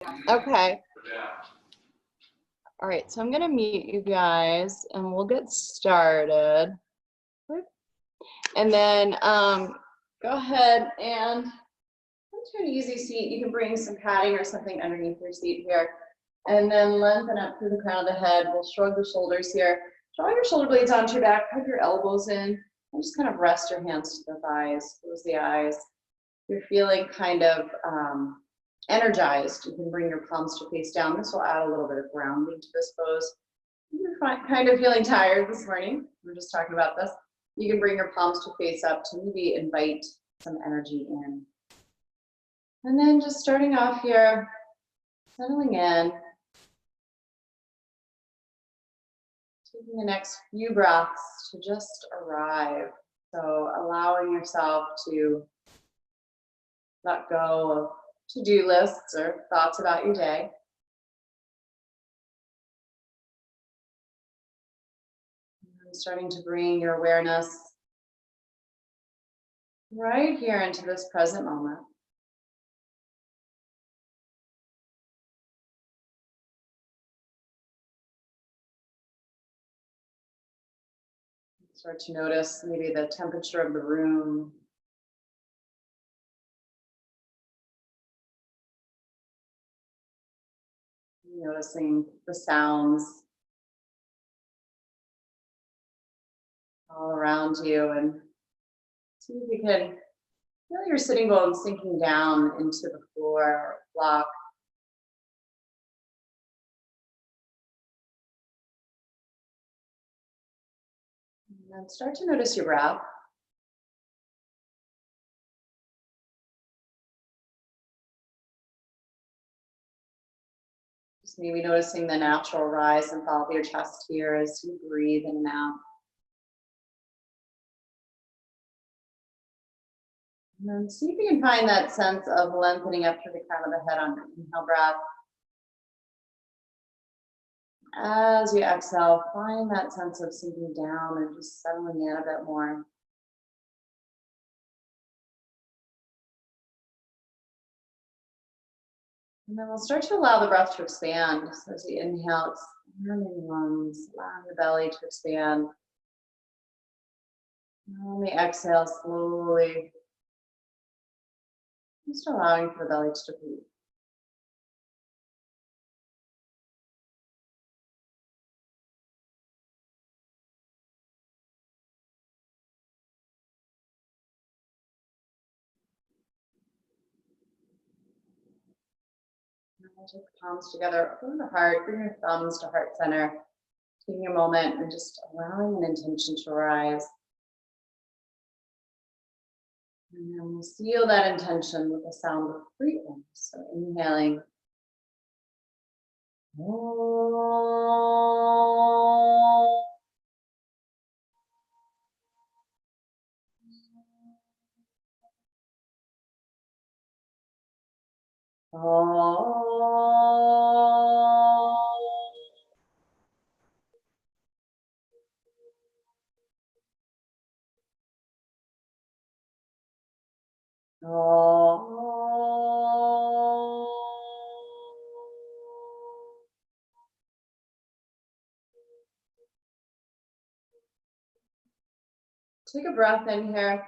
Okay. All right, so I'm gonna mute you guys and we'll get started. And then go ahead and to an easy seat. You can bring some padding or something underneath your seat here. And then lengthen up through the crown of the head. We'll shrug the shoulders here. Draw your shoulder blades onto your back, hug your elbows in, and just kind of rest your hands to the thighs, close the eyes. You're feeling kind of energized. You can bring your palms to face down. This will add a little bit of grounding to this pose. You're kind of feeling tired this morning. We're just talking about this. You can bring your palms to face up to maybe invite some energy in. And then just starting off here, settling in. Taking the next few breaths to just arrive. So allowing yourself to let go of to-do lists or thoughts about your day. And starting to bring your awareness right here into this present moment. Start to notice maybe the temperature of the room. Noticing the sounds all around you, and see if you can feel your sitting bones sinking down into the floor or block. And then start to notice your breath. Just maybe noticing the natural rise and fall of your chest here as you breathe in and out. And then see if you can find that sense of lengthening up through the crown of the head on your inhale breath. As you exhale, find that sense of sinking down and just settling in a bit more. And then we'll start to allow the breath to expand. So as you inhale, expanding the lungs, allowing the belly to expand. And on the exhale, slowly, just allowing for the belly to deplete. And we'll take the palms together, open the heart, bring your thumbs to heart center. Taking a moment and just allowing an intention to rise. And then we'll seal that intention with the sound of breathing. So inhaling. Take a breath in here.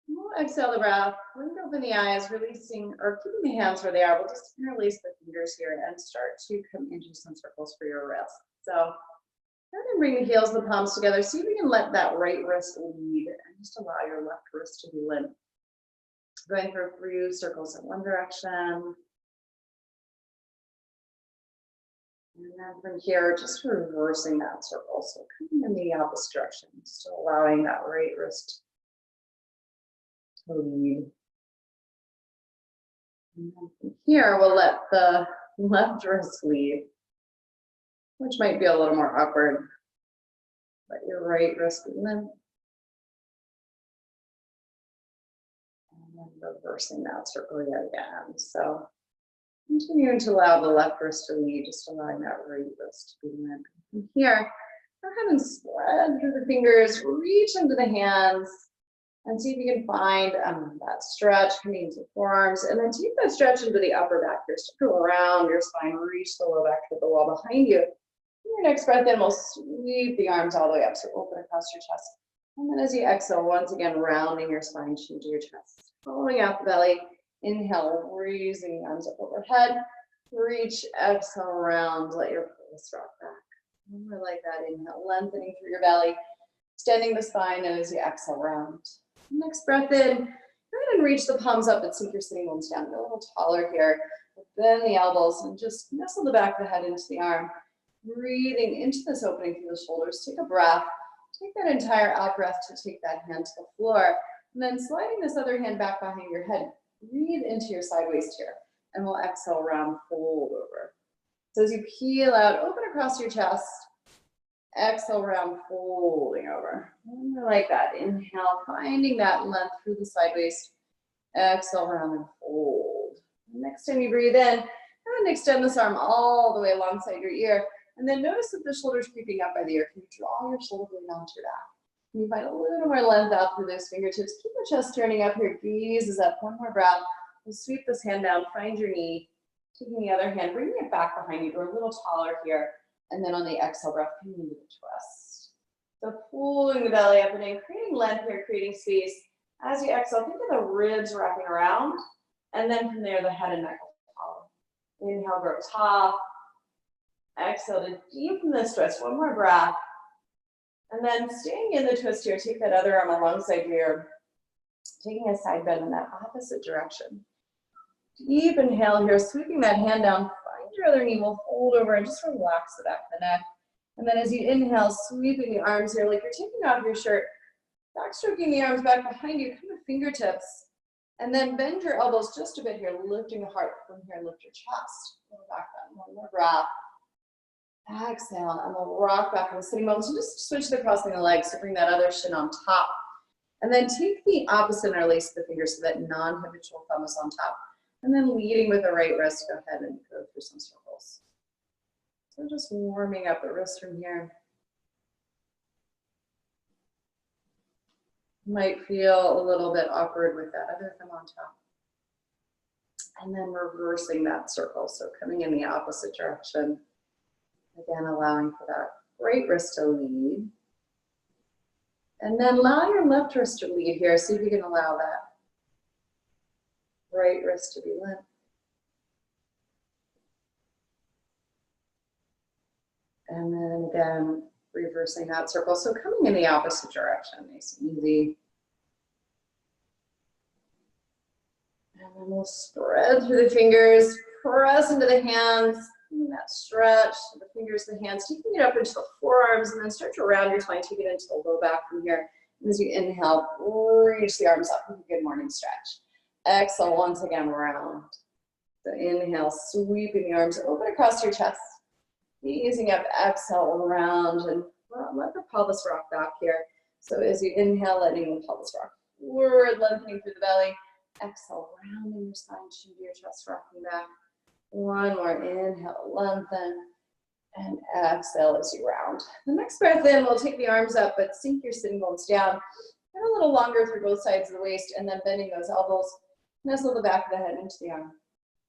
We'll exhale the breath. Blink open the eyes, releasing or keeping the hands where they are. We'll just interlace the fingers here and start to come into some circles for your wrist. So go ahead and bring the heels of the palms together. See if you can let that right wrist lead and just allow your left wrist to be limp. Going for a few circles in one direction. And then from here, just reversing that circle. So coming in the opposite direction, still allowing that right wrist to lead. And then from here, we'll let the left wrist lead, which might be a little more awkward. Let your right wrist be limp. And then reversing that circle yet again. So continuing to allow the left wrist to lead, just allowing that right wrist to be limp. From here, go ahead and spread through the fingers, reach into the hands, And see if you can find that stretch coming into the forearms, and then take that stretch into the upper back here. Start to around your spine, reach the low back to the wall behind you. Your next breath in, we'll sweep the arms all the way up, so open across your chest. And then as you exhale, once again, rounding your spine, chin to your chest. Rolling out the belly. Inhale, raising the arms up overhead. Reach, exhale, round, let your pelvis rock back. One more like that. Inhale, lengthening through your belly, extending the spine, and as you exhale, round. Next breath in, go ahead and reach the palms up and sink your sitting bones down. Get a little taller here. Bend the elbows and just nestle the back of the head into the arm. Breathing into this opening through the shoulders. Take a breath. Take that entire out breath to take that hand to the floor. And then sliding this other hand back behind your head. Breathe into your side waist here. And we'll exhale, round, fold over. So as you peel out, open across your chest. Exhale, round, folding over. Like that. Inhale, finding that length through the side waist. Exhale, round, and fold. Next time you breathe in, and extend this arm all the way alongside your ear. And then notice that the shoulder's creeping up by the ear. Can you draw your shoulder blade onto your back? Can you find a little more length out through those fingertips? Keep the chest turning up here. Gaze is up. One more breath. We'll sweep this hand down. Find your knee. Taking the other hand, bringing it back behind you. Go a little taller here. And then on the exhale breath, coming into the twist. So pulling the belly up and in, creating length here, creating space. As you exhale, think of the ribs wrapping around. And then from there, the head and neck will follow. Inhale, grow top. Exhale to deepen this twist. One more breath. And then staying in the twist here, take that other arm alongside your ear. Taking a side bend in that opposite direction. Deep inhale here, sweeping that hand down. Find your other knee, will fold over and just relax the back of the neck. And then as you inhale, sweeping the arms here like you're taking off your shirt. Backstroking the arms back behind you, come to fingertips. And then bend your elbows just a bit here, lifting the heart from here, lift your chest. Go back down, one more breath. Exhale, and we'll rock back in the sitting bones. So just switch the crossing the legs to bring that other shin on top. And then take the opposite interlace of the fingers so that non-habitual thumb is on top. And then leading with the right wrist, go ahead and go through some circles. So just warming up the wrist from here. Might feel a little bit awkward with that other thumb on top. And then reversing that circle. So coming in the opposite direction. Again, allowing for that right wrist to lead. And then allow your left wrist to lead here. See if you can allow that right wrist to be limp. And then again, reversing that circle. So coming in the opposite direction, nice and easy. And then we'll spread through the fingers, press into the hands. That stretch, the fingers, the hands, taking it up into the forearms, and then start to round your spine, take it into the low back from here. And as you inhale, reach the arms up with a good morning stretch. Exhale, once again, round. So inhale, sweeping the arms open across your chest. Easing up, exhale, around, and let the pelvis rock back here. So as you inhale, letting the pelvis rock forward, lengthening through the belly. Exhale, rounding your spine, chin to your chest, rocking back. One more inhale, lengthen, and exhale as you round. The next breath in, we'll take the arms up, but sink your sitting bones down. Get a little longer through both sides of the waist, and then bending those elbows, nestle the back of the head into the arm.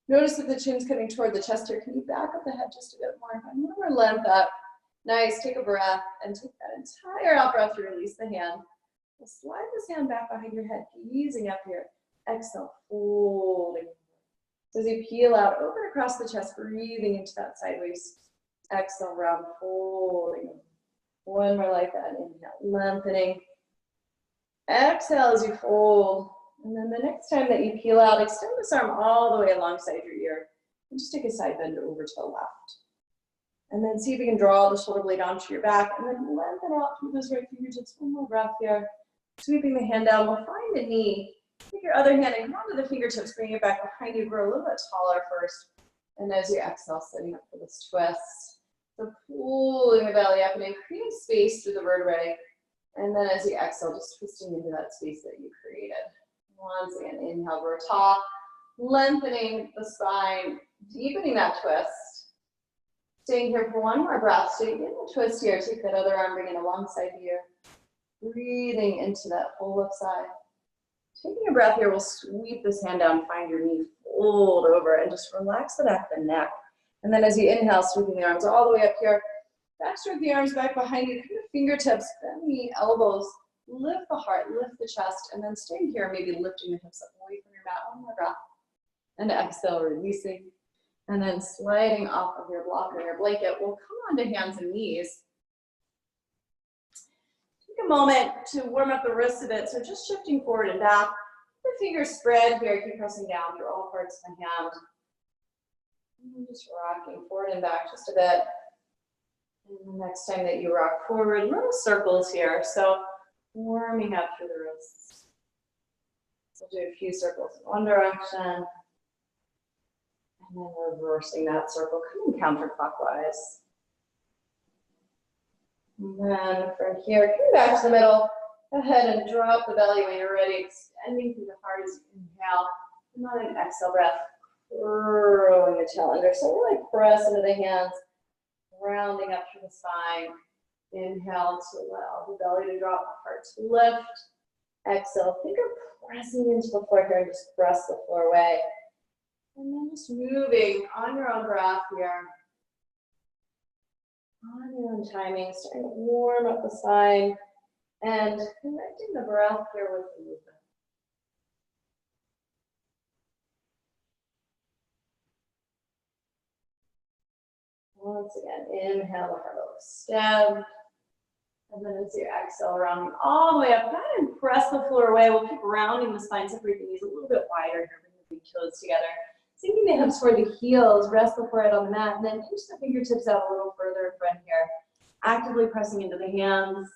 Notice that the chin's coming toward the chest here. Can you back up the head just a bit more? Find more length up. Nice, take a breath, and take that entire out breath to release the hand. We'll slide this hand back behind your head, easing up here. Exhale, folding. So as you peel out, open across the chest, breathing into that side waist. Exhale, round, folding. One more like that. Inhale, lengthening. Exhale as you fold. And then the next time that you peel out, extend this arm all the way alongside your ear. And just take a side bend over to the left. And then see if you can draw the shoulder blade onto your back. And then lengthen out through those right fingertips. One more breath here. Sweeping the hand down. We'll find a knee. Take your other hand and come onto the fingertips, bring it back behind you, grow a little bit taller first. And as you exhale, setting up for this twist. So pulling the belly up and then creating space through the vertebrae. And then as you exhale, just twisting into that space that you created. Once again, inhale, grow tall, lengthening the spine, deepening that twist. Staying here for one more breath. Stay in the twist here. Take that other arm, bring it alongside you. Breathing into that full left side. Taking a breath here, we'll sweep this hand down, find your knee, fold over, and just relax the back of the neck. And then as you inhale, sweeping the arms all the way up here, back stroke the arms back behind you, kind of fingertips, bend the elbows, lift the heart, lift the chest, and then staying here, maybe lifting the hips up away from your mat. One more breath. And exhale, releasing. And then sliding off of your block or your blanket, we'll come onto hands and knees. Take a moment to warm up the wrists a bit. So just shifting forward and back. The fingers spread here. Keep pressing down through all parts of the hand. And just rocking forward and back just a bit. And the next time that you rock forward, little circles here. So warming up through the wrists. So do a few circles in one direction. And then reversing that circle, coming counterclockwise. And then from here, come back to the middle. Go ahead and drop the belly when you're ready, extending through the heart as you inhale. And on an exhale breath, curling the tail under. So really press into the hands, rounding up through the spine. Inhale to allow the belly to drop, the heart to lift. Exhale, think of pressing into the floor here and just press the floor away. And then just moving on your own breath here. On your own timing, starting to warm up the spine and connecting the breath here with the movement. Once again, inhale, the heart will extend. And then as you exhale, rounding all the way up, go ahead and press the floor away. We'll keep rounding the spine, separate the knees a little bit wider here, bring the big toes together. Sinking the hips toward the heels, rest the forehead on the mat, and then push the fingertips out a little further in front here. Actively pressing into the hands,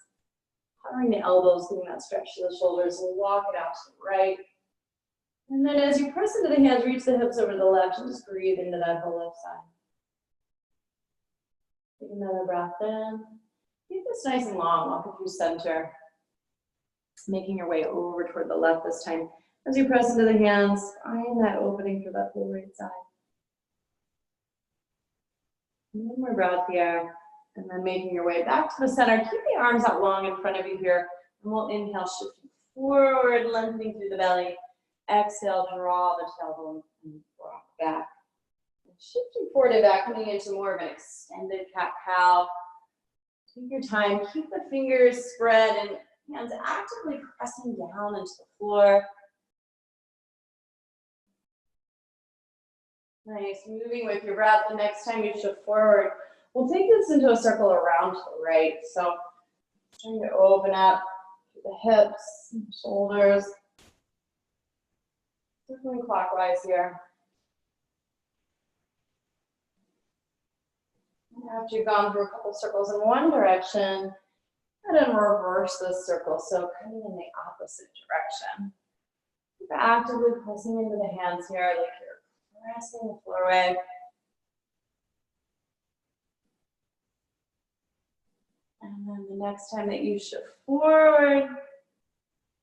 hovering the elbows, getting that stretch to the shoulders, and walk it out to the right. And then as you press into the hands, reach the hips over to the left, and just breathe into that whole left side. Take another breath in. Keep this nice and long, walk through center. Making your way over toward the left this time. As you press into the hands, find that opening through that whole right side. One more breath here, and then making your way back to the center. Keep the arms out long in front of you here, and we'll inhale, shifting forward, lengthening through the belly. Exhale, draw the tailbone and rock back. And shifting forward and back, coming into more of an extended cat-cow. Take your time, keep the fingers spread and hands actively pressing down into the floor. Nice, moving with your breath. The next time you shift forward, we'll take this into a circle around to the right. So trying to open up the hips, shoulders. Circling clockwise here. After you've gone through a couple circles in one direction, and then reverse this circle. So coming in the opposite direction. Keep actively pressing into the hands here like you're pressing the floor away. And then the next time that you shift forward,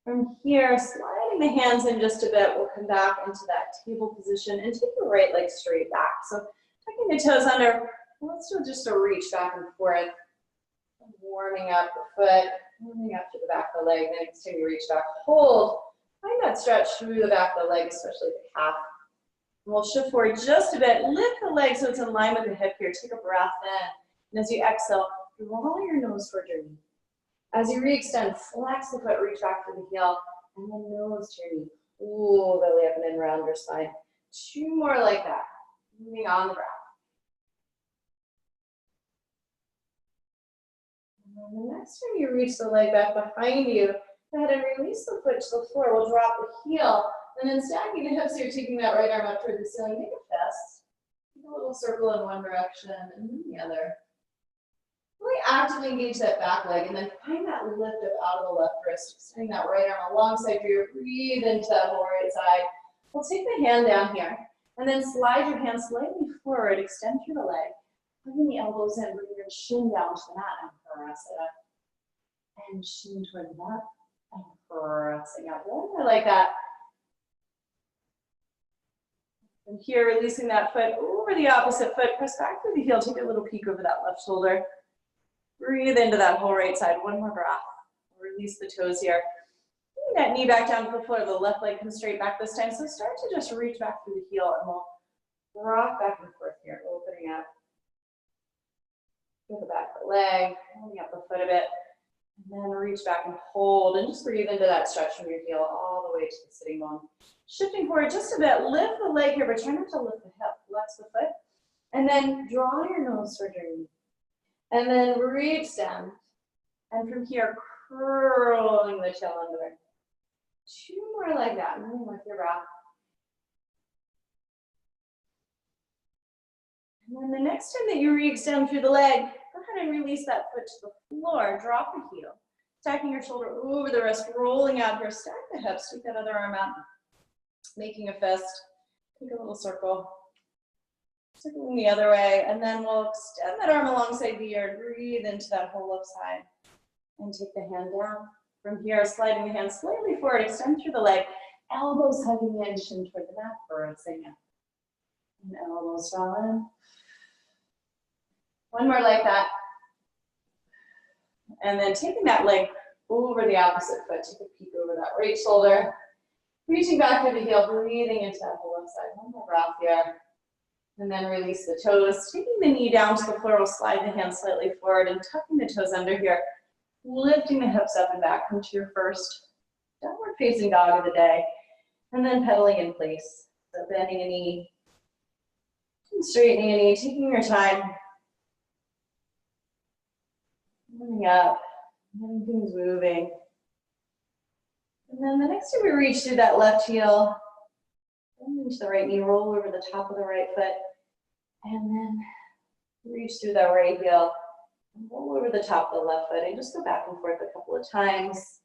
from here, sliding the hands in just a bit, we'll come back into that table position and take your right leg straight back. So tucking the toes under, let's do just a reach back and forth. Warming up the foot, warming up to the back of the leg, then continue to reach back, hold. Find that stretch through the back of the leg, especially the calf. And we'll shift forward just a bit. Lift the leg so it's in line with the hip here. Take a breath in. And as you exhale, draw your nose toward your knee. As you re-extend, flex the foot, reach back to the heel, and then nose to your knee. Pull belly up and in, round your spine. 2 more like that. Moving on the breath. And then the next time you reach the leg back behind you, go ahead and release the foot to the floor. We'll drop the heel. And then stacking the hips, so you're taking that right arm up toward the ceiling. Make a fist. Make a little circle in one direction and then the other. Really actively engage that back leg and then find that lift up out of the left wrist. Extending that right arm alongside you. Breathe into that whole right side. We'll take the hand down here and then slide your hand slightly forward. Extend through the leg. Bring the elbows in. Bring your shin down to the mat and press it up. And shin toward the mat and pressing up. One more like that. And here, releasing that foot over the opposite foot. Press back through the heel. Take a little peek over that left shoulder. Breathe into that whole right side. One more breath. Release the toes here. that knee back down to the floor. The left leg comes straight back this time. So start to just reach back through the heel and we'll rock back and forth here, opening up through the back of the leg, holding up the foot a bit, and then reach back and hold, and just breathe into that stretch from your heel all the way to the sitting bone. Shifting forward just a bit, lift the leg here, but try not to lift the hip, flex the foot, and then draw your nose towards your knee. And then reach down, and from here, curling the tail under. 2 more like that, moving with your breath. And then the next time that you re-extend through the leg, go ahead and release that foot to the floor. Drop the heel. Stacking your shoulder over the wrist, rolling out here. Stack the hips. Take that other arm out. Making a fist. Take a little circle. Circling the other way. And then we'll extend that arm alongside the ear. Breathe into that whole left side. And take the hand down. From here, sliding the hand slightly forward. Extend through the leg. Elbows hugging in, shin toward the mat. Birdsing in. And elbows draw in. 1 more like that. And then taking that leg over the opposite foot, take a peek over that right shoulder. Reaching back through the heel, breathing into that whole left side. 1 more breath here. And then release the toes. Taking the knee down to the floor, we'll slide the hands slightly forward and tucking the toes under here. Lifting the hips up and back. Come to your first downward facing dog of the day. And then pedaling in place. So bending a knee, straightening a knee, taking your time. Moving up, getting things moving. And then the next time we reach through that left heel, into the right knee, roll over the top of the right foot, and then reach through that right heel, and roll over the top of the left foot, and just go back and forth a couple of times.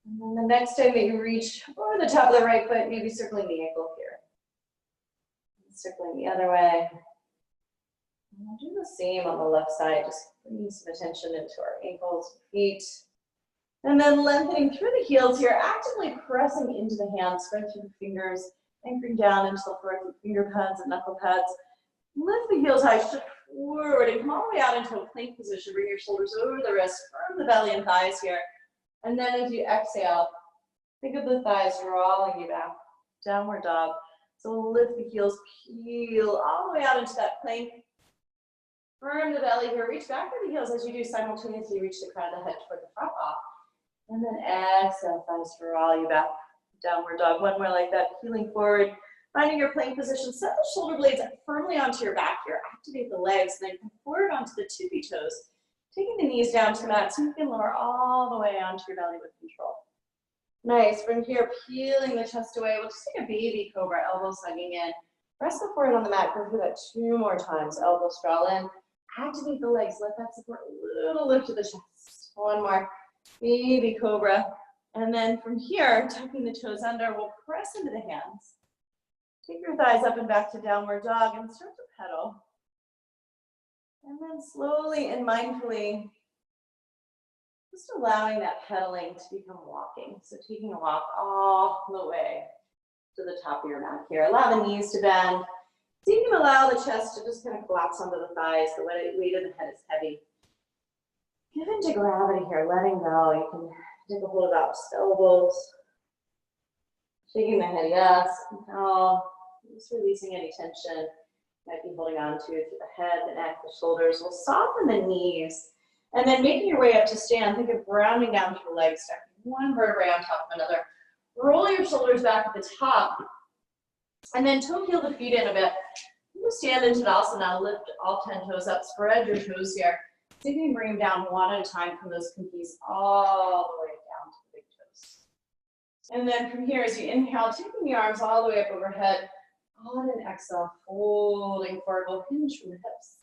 And then the next time that you reach over the top of the right foot, maybe circling the ankle here. Circling the other way. And we'll do the same on the left side, just bringing some attention into our ankles, feet. And then lengthening through the heels here, actively pressing into the hands, spread through the fingers, anchoring down into the floor with finger pads and knuckle pads. Lift the heels high, shift forward, and come all the way out into a plank position. Bring your shoulders over the wrist, firm the belly and thighs here. And then as you exhale, think of the thighs drawing you back, downward dog. So we'll lift the heels, peel all the way out into that plank. Firm the belly here, reach back through the heels as you do simultaneously, reach the crown of the head toward the front off. And then exhale, thighs draw you back, downward dog. 1 more like that, peeling forward, finding your plank position. Set the shoulder blades firmly onto your back here, activate the legs, and then come forward onto the tippy toes, taking the knees down to the mat so you can lower all the way onto your belly with control. Nice, from here, peeling the chest away. We'll just take a baby cobra, elbows hugging in. Rest the forehead on the mat, go through that 2 more times. Elbows sprawl in. Activate the legs, let that support a little lift of the chest. 1 more, baby cobra. And then from here, tucking the toes under, we'll press into the hands. Take your thighs up and back to downward dog and start to pedal. And then slowly and mindfully, just allowing that pedaling to become walking. So taking a walk all the way to the top of your mat here. Allow the knees to bend. So you can allow the chest to just kind of collapse onto the thighs. The weight of the head is heavy. Give into gravity here, letting go. You can take a hold of opposite elbows. Shaking the head, yes. No. Just releasing any tension you might be holding on to through the head, the neck, the shoulders. We'll soften the knees. And then making your way up to stand, think of rounding down to the legs, stacking 1 vertebrae on top of another. Roll your shoulders back at the top. And then toe heel the feet in a bit. You stand into Tadasana, lift all 10 toes up, spread your toes here. See if you can bring them down 1 at a time from those pinkies all the way down to the big toes. And then from here, as you inhale, taking the arms all the way up overhead. On an exhale, folding forward, we'll hinge from the hips.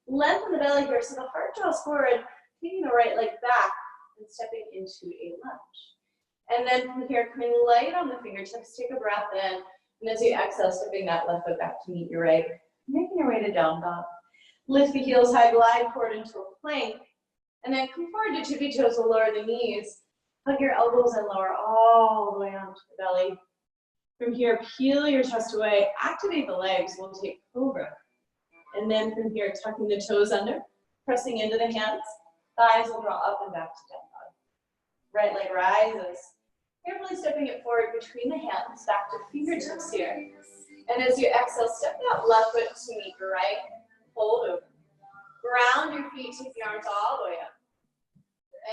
Lengthen the belly here, so the heart draws forward, taking the right leg back and stepping into a lunge. And then from here, coming light on the fingertips, take a breath in. And as you exhale, stepping that left foot back to meet your right, making your way to down dog. Lift the heels high, glide forward into a plank. And then come forward to tippy toes, we'll lower the knees. Hug your elbows and lower all the way onto the belly. From here, peel your chest away, activate the legs, we'll take cobra. And then from here, tucking the toes under, pressing into the hands, thighs will draw up and back to down Right leg rises. Carefully stepping it forward between the hands, back to fingertips here. And as you exhale, step that left foot to meet your right. Hold over. Ground your feet, take the arms all the way up.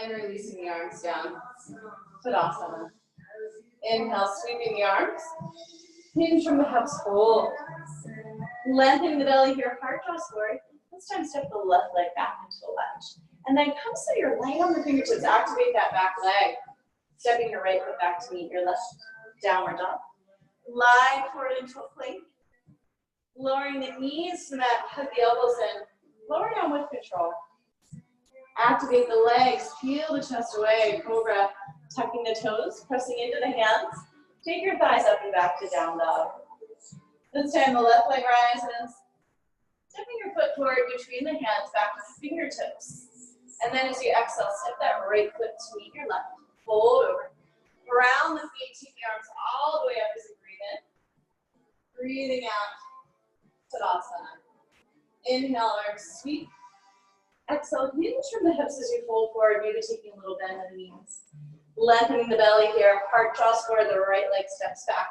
And releasing the arms down. Tadasana. Inhale, sweeping the arms. Hinge from the hips, hold. Lengthening the belly here, heart draws forward. This time step the left leg back into the lunge. And then come so you're light on the fingertips, activate that back leg. Stepping your right foot back to meet your left. Downward dog. Lie forward into a plank. Lowering the knees to mat, hug the elbows in. Lower down with control. Activate the legs, peel the chest away, cobra. Tucking the toes, pressing into the hands. Take your thighs up and back to down dog. This time the left leg rises. Stepping your foot forward between the hands, back to the fingertips. And then as you exhale, step that right foot to meet your left. Fold over. Ground the feet, take the arms all the way up as you breathe in. Breathing out, Tadasana. Inhale, arms sweep. Exhale, hinge from the hips as you fold forward, maybe taking a little bend in the knees. Lengthening the belly here, heart draws forward, the right leg steps back.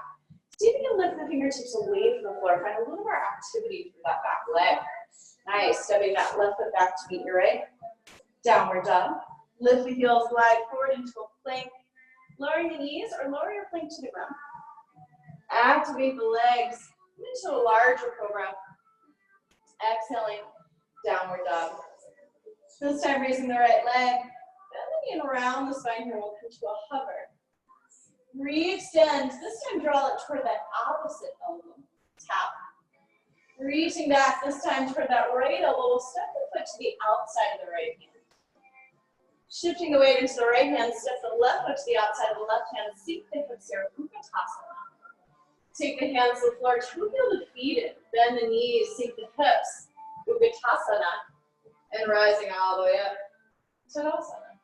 See if you can lift the fingertips away from the floor. Find a little more activity through that back leg. Nice, stepping that left foot back to meet your right. Downward dog. Lift the heels, glide forward into a plank. Lowering the knees or lower your plank to the ground. Activate the legs into a larger cobra. Exhaling, downward dog. This time raising the right leg. Bending in around the spine here, we'll come to a hover. Re-extend. This time draw it toward that opposite elbow. Tap. Reaching back, this time toward that right elbow. We'll step the foot to the outside of the right hand. Shifting the weight into the right hand, step the left foot to the outside of the left hand. Seek the hips here, Utkatasana. Take the hands to the floor, toe heel to feet it. Bend the knees, sink the hips, Utkatasana. And rising all the way up, Tadasana.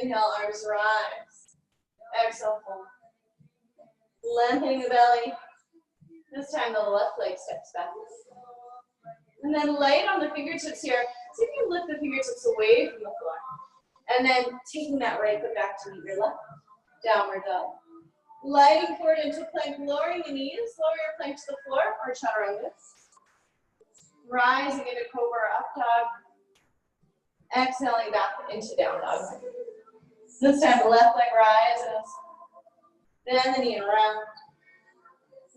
Inhale, arms rise. Exhale, fold. Lengthening the belly. This time the left leg steps back. And then light on the fingertips here. See if you can lift the fingertips away from the floor. And then taking that right foot back to meet your left. Downward dog. Lighting forward into plank, lowering the knees. Lower your plank to the floor or chaturanga. Rising into cobra up dog. Exhaling back into down dog. This time the left leg rises. Bend the knee around.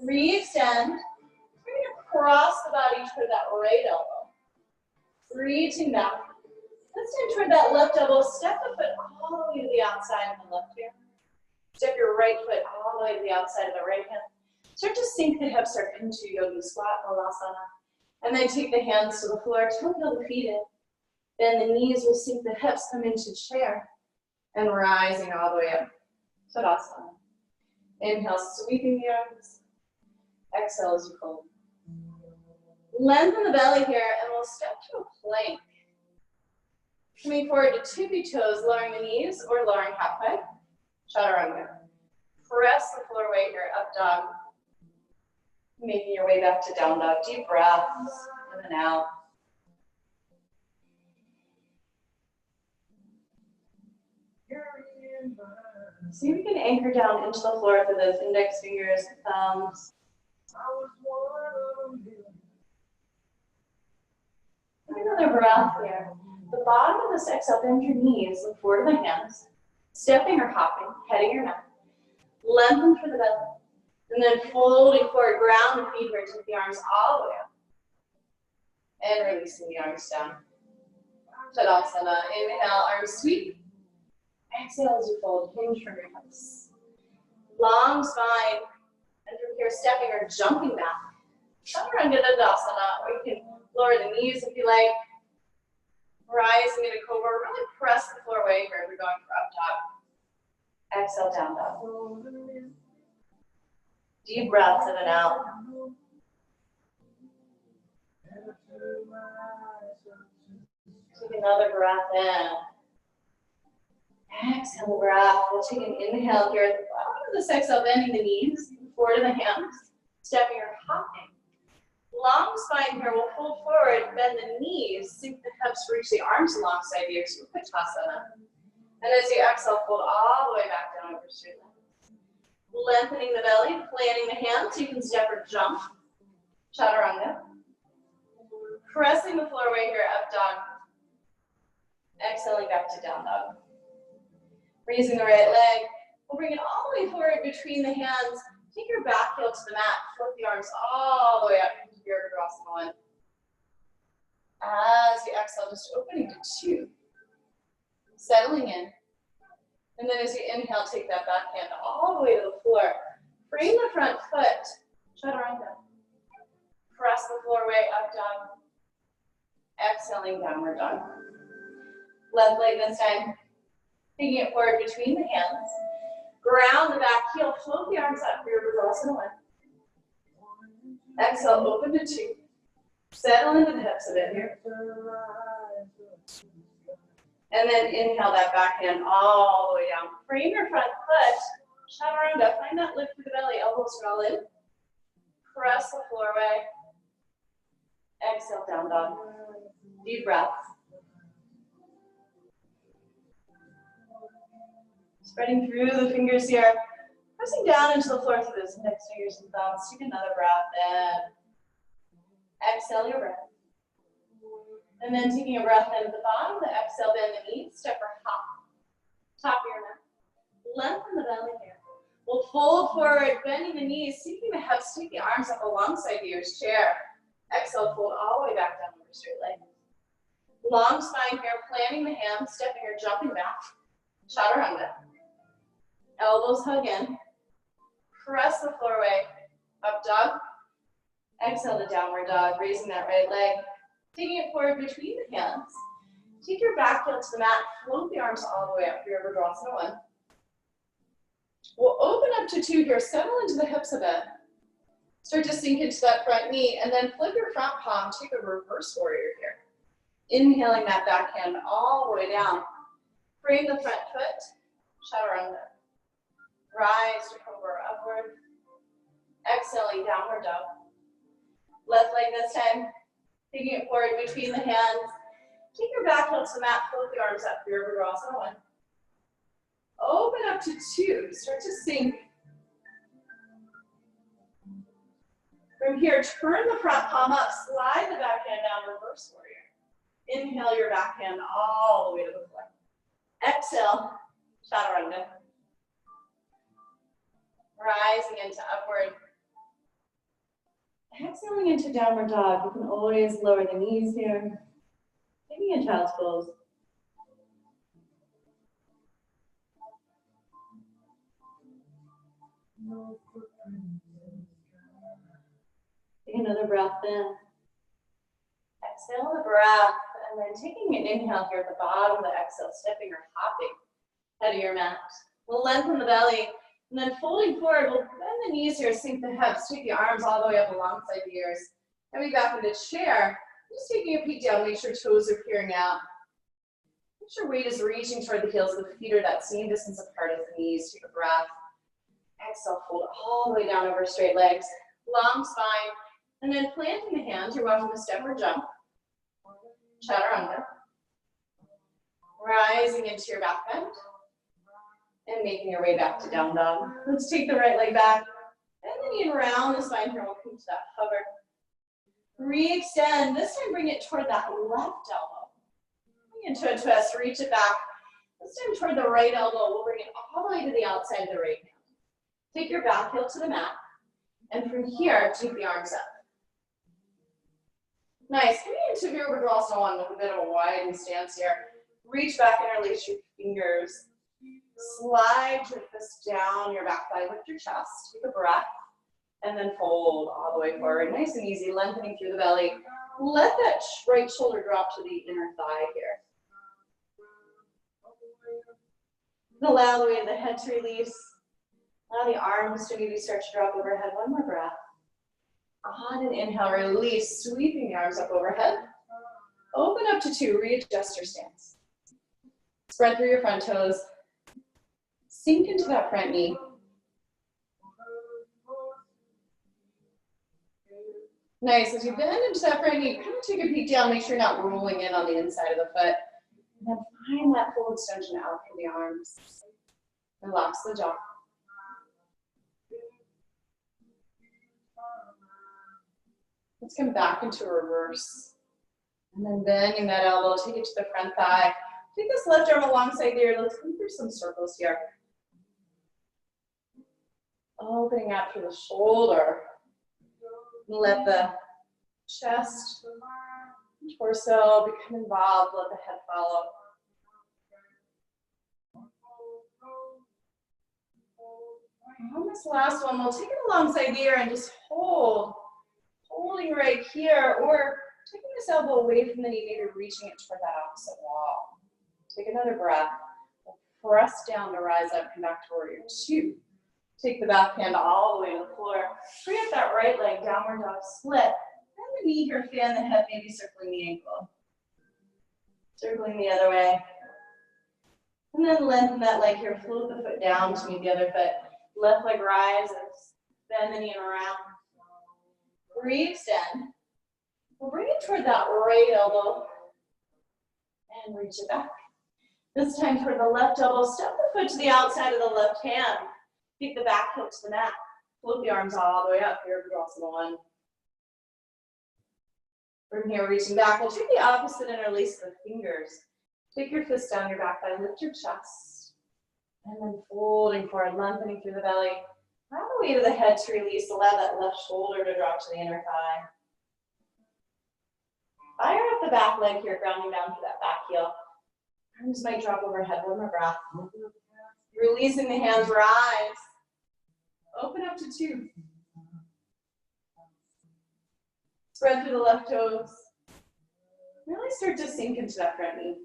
Re-extend. We're going to cross the body toward that right elbow. Reaching back. This time toward that left elbow. Step the foot all the way to the outside of the left hand. Step your right foot all the way to the outside of the right hand. Start to sink the hips or into yogi squat, Balasana. And then take the hands to the floor, toe heel the feet in. Then the knees will sink the hips, come into chair. And rising all the way up, Tadasana. Inhale, sweeping the arms. Exhale as you fold. Lengthen the belly here, and we'll step to a plank. Coming forward to tippy toes, lowering the knees or lowering halfway. Chaturanga. Press the floor weight here, up dog. Making your way back to down dog. Deep breaths, in and out. See if you can anchor down into the floor with those index fingers and thumbs. Take another breath here. The bottom of this exhale, bend your knees, look forward to the hands. Stepping or hopping, heading or not. Lengthen for the belly. And then folding forward, ground the feet here, take the arms all the way up. And releasing the arms down. Tadasana. Inhale, arms sweep. Exhale as you fold, hinge from your hips. Long spine, and from here stepping or jumping back. Chaturanga Dandasana, or you can lower the knees if you like. Rising into cobra, really press the floor away here if you're going for up dog. Exhale, down dog. Deep breaths in and out. Take another breath in. Exhale, breath. We'll take an inhale here at the bottom of this exhale, bending the knees, forward to the hands, stepping or hopping. Long spine here, we'll fold forward, bend the knees, sink the hips, reach the arms alongside you, Utkatasana. And as you exhale, fold all the way back down over straight leg. Lengthening the belly, planting the hands. You can step or jump. Chaturanga. Pressing the floor away here, up dog. Exhaling back to down dog. Raising the right leg. We'll bring it all the way forward between the hands. Take your back heel to the mat. Float the arms all the way up into Virabhadrasana 1. As you exhale, just opening to 2. Settling in. And then as you inhale, take that back hand all the way to the floor. Frame the front foot. Chaturanga. Press the floor away, up dog. Exhaling, downward dog. Left leg this time. Taking it forward between the hands. Ground the back heel. Float the arms up for your Virabhadrasana 1. Exhale, open to 2. Settle into the hips a bit here. And then inhale that back hand all the way down. Frame your front foot. Chaturanga. Find that lift through the belly. Elbows roll in. Press the floor away. Exhale, down dog. Deep breath. Spreading through the fingers here. Pressing down into the floor through those index fingers and thumbs. Take another breath in. Exhale your breath. And then taking a breath in at the bottom, the exhale, bend the knees, step or hop. Top of your mat. Lengthen the belly here. We'll fold forward, bending the knees, sinking the hips, take the arms up alongside your chair. Exhale, fold all the way back down over straight leg. Long spine here, planting the hands, stepping or jumping back. Chaturanga. Elbows hug in. Press the floor away. Up dog. Exhale to downward dog, raising that right leg. Taking it forward between the hands. Take your back heel to the mat. Float the arms all the way up for your Virabhadrasana 1. We'll open up to 2 here. Settle into the hips a bit. Start to sink into that front knee. And then flip your front palm. Take a reverse warrior here. Inhaling that back hand all the way down. Frame the front foot. Chaturanga. Rise to cobra upward. Exhaling, downward dog. Left leg this time. Taking it forward between the hands. Take your back heel to the mat. Float the arms up for your Virabhadrasana 1. Open up to 2. Start to sink. From here, turn the front palm up. Slide the back hand down. Reverse warrior. Inhale your back hand all the way to the floor. Exhale. Chaturanga. Rising into upward. Exhaling into downward dog. You can always lower the knees here. Taking a child's pose. Take another breath in. Exhale the breath. And then taking an inhale here at the bottom of the exhale, stepping or hopping head of your mat. We'll lengthen the belly. And then folding forward, we'll bend the knees here, sink the hips, take the arms all the way up alongside the ears. Coming back into chair, just taking a peek down, make sure toes are peering out. Make sure weight is reaching toward the heels, the feet are that same distance apart as the knees. Take a breath. Exhale, fold all the way down over straight legs. Long spine. And then planting the hands, you're welcome to step or jump. Chaturanga. Rising into your back bend. And making your way back to down dog. Let's take the right leg back. And then you round the spine here. We'll come to that hover. Re-extend. This time bring it toward that left elbow. Bring it into a twist. Reach it back. This time toward the right elbow. We'll bring it all the way to the outside of the right hand. Take your back heel to the mat. And from here, take the arms up. Nice. Coming into Virabhadrasana 1 with a bit of a widened stance here. Reach back, interlace your fingers. Slide your fist down your back thigh, lift your chest, take a breath, and then fold all the way forward. Nice and easy, lengthening through the belly. Let that right shoulder drop to the inner thigh here. Allow the weight of the head to release. Allow the arms to maybe start to drop overhead. One more breath. On an inhale, release, sweeping the arms up overhead. Open up to 2, readjust your stance. Spread through your front toes. Sink into that front knee. Nice, as you bend into that front knee, kind of take a peek down, make sure you're not rolling in on the inside of the foot. And then Find that full extension out through the arms. Relax the jaw. Let's come back into reverse. And then bending that elbow, take it to the front thigh. Take this left arm alongside the ear. Let's come through some circles here. Opening out through the shoulder. Let the chest, torso become involved. Let the head follow. On this last one, we'll take it alongside the ear and just hold. Holding right here, or taking this elbow away from the knee, maybe reaching it toward that opposite wall. Take another breath. Press down to rise up, come back to warrior two. Take the back hand all the way to the floor. Free up that right leg, downward dog split. Bend the knee here, fan the hip, maybe circling the ankle. Circling the other way. And then lengthen that leg here, float the foot down to meet the other foot. Left leg rises, bend the knee and around. Re-extend. We'll bring it toward that right elbow and reach it back. This time toward the left elbow, step the foot to the outside of the left hand. Kick the back heel to the mat. Float the arms all the way up here, Virasana 1. From here, reaching back, we'll take the opposite interlace the fingers. Take your fist down your back thigh, lift your chest. And then folding forward, lengthening through the belly. Allow the weight of the head to release. Allow that left shoulder to drop to the inner thigh. Fire up the back leg here, grounding down to that back heel. Arms might drop overhead. One more breath. Releasing the hands, rise. Open up to two. Spread through the left toes. Really start to sink into that front knee.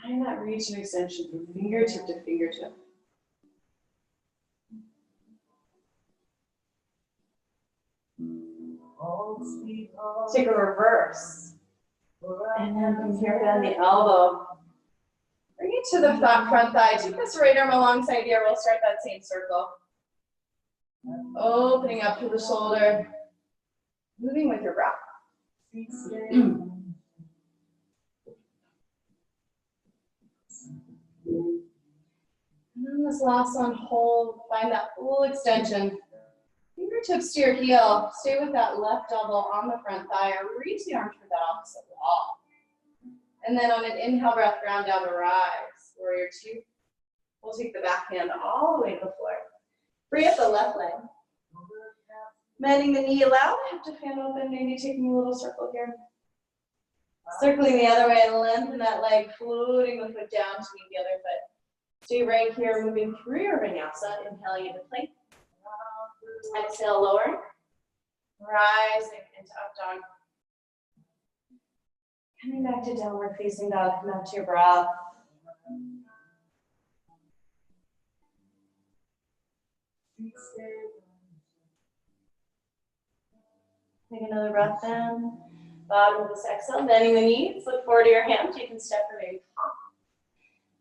Find that reach and extension from fingertip to fingertip. Take a reverse. And then from here, bend the elbow. Bring it to the front thigh. Take this right arm alongside here. We'll start that same circle. Opening up to the shoulder. Moving with your breath. And then this last one, hold, find that full extension. Fingertips to your heel. Stay with that left elbow on the front thigh or reach the arm toward that opposite wall. And then on an inhale breath, ground down to rise. Warrior two. We'll take the back hand all the way to the floor. Free up the left leg. Bending the knee, allow the hip to fan open, maybe taking a little circle here. Circling the other way, lengthen that leg, floating the foot down to meet the other foot. Stay right here, moving through your vinyasa, inhaling into plank. Exhale, lower. Rising into up dog. Coming back to downward facing dog, come out to your breath. Take another breath in. Bottom of this exhale, bending the knees, look forward to your hands. You can step or maybe hop.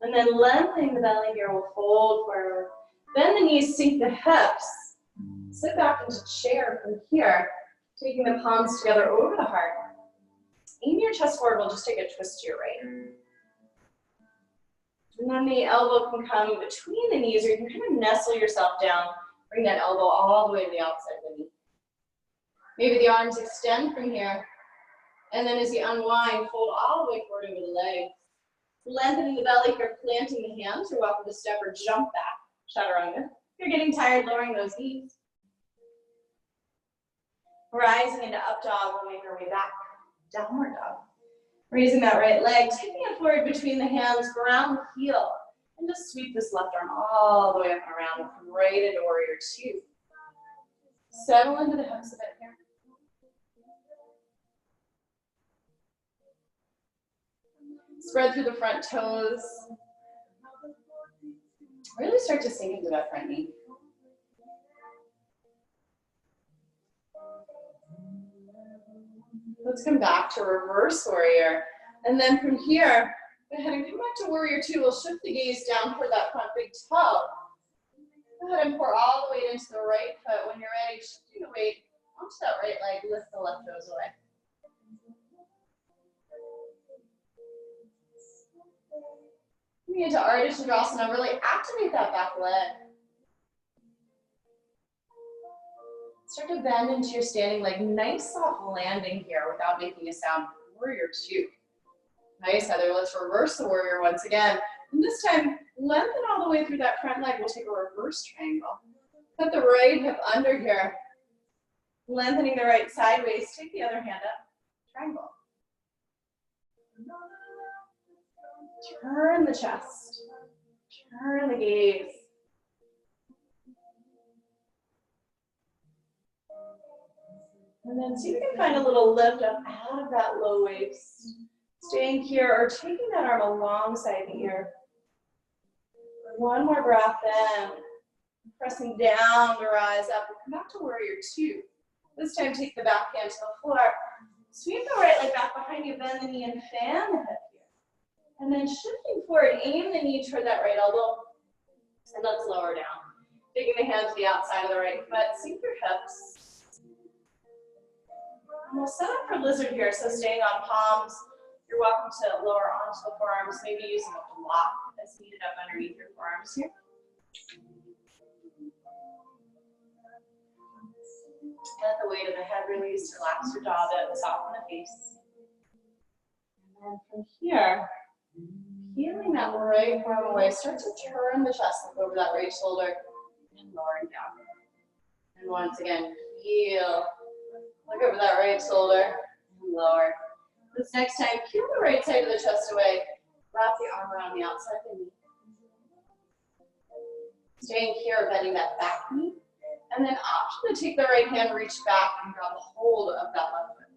And then lengthening the belly here, we'll fold forward. Bend the knees, sink the hips. Sit back into chair from here, taking the palms together over the heart. Aim your chest forward, we'll just take a twist to your right. And then the elbow can come between the knees, or you can kind of nestle yourself down. Bring that elbow all the way to the outside of the knee. Maybe the arms extend from here. And then as you unwind, fold all the way forward over the legs. Lengthening the belly here, planting the hands. You're welcome to step or jump back. Chaturanga. If you're getting tired, lowering those knees. Rising into up dog, we'll make our way back. Downward dog. Raising that right leg, taking it forward between the hands, ground the heel. And just sweep this left arm all the way up and around. Come right into warrior two. Settle into the hips a bit here. Spread through the front toes. Really start to sink into that front knee. Let's come back to reverse warrior. And then from here, go ahead and come back to warrior two. We'll shift the gaze down toward that front big toe. Go ahead and pour all the weight into the right foot. When you're ready, shifting the weight onto that right leg, lift the left toes away. Moving into Ardha Chandrasana, really activate that back leg. Start to bend into your standing leg. Nice soft landing here without making a sound. Warrior two. Nice, Heather. Let's reverse the warrior once again. And this time, lengthen all the way through that front leg. We'll take a reverse triangle. Put the right hip under here. Lengthening the right sideways. Take the other hand up. Triangle. Turn the chest. Turn the gaze. And then see if you can find a little lift up out of that low waist. Staying here or taking that arm alongside the ear. One more breath in. Pressing down to rise up. We'll come back to warrior two. This time take the back hand to the floor. Sweep the right leg back behind you, bend the knee and fan the hip here. And then shifting forward, aim the knee toward that right elbow. And let's lower down. Taking the hand to the outside of the right foot. Sink your hips. And we'll set up for lizard here, so staying on palms. You're welcome to lower onto the forearms, maybe using a block that's needed up underneath your forearms here. Let the weight of the head release, relax your jaw a bit, soften the face. And then from here, peeling that right arm away, start to turn the chest, look over that right shoulder, and lowering down. And once again, peel, look over that right shoulder, and lower. This next time, peel the right side of the chest away, wrap the arm around the outside of the knee. Staying here, bending that back knee. And then option to take the right hand, reach back, and grab a hold of that left foot.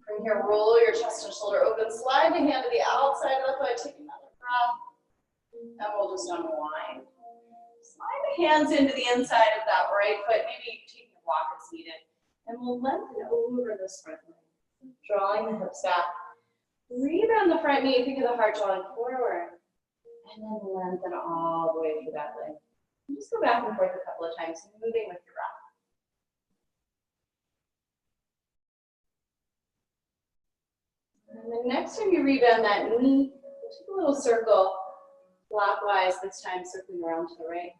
From here, roll your chest and shoulder open. Slide the hand to the outside of the foot. Take another breath. And we'll just unwind. Slide the hands into the inside of that right foot. Maybe taking a walk as needed. And we'll lengthen over this front leg. Drawing the hips back. Rebound the front knee. Think of the heart drawing forward. And then lengthen all the way through that leg. And just go back and forth a couple of times, moving with your breath. And then next time you rebound that knee, take a little circle clockwise, this time circling around to the right.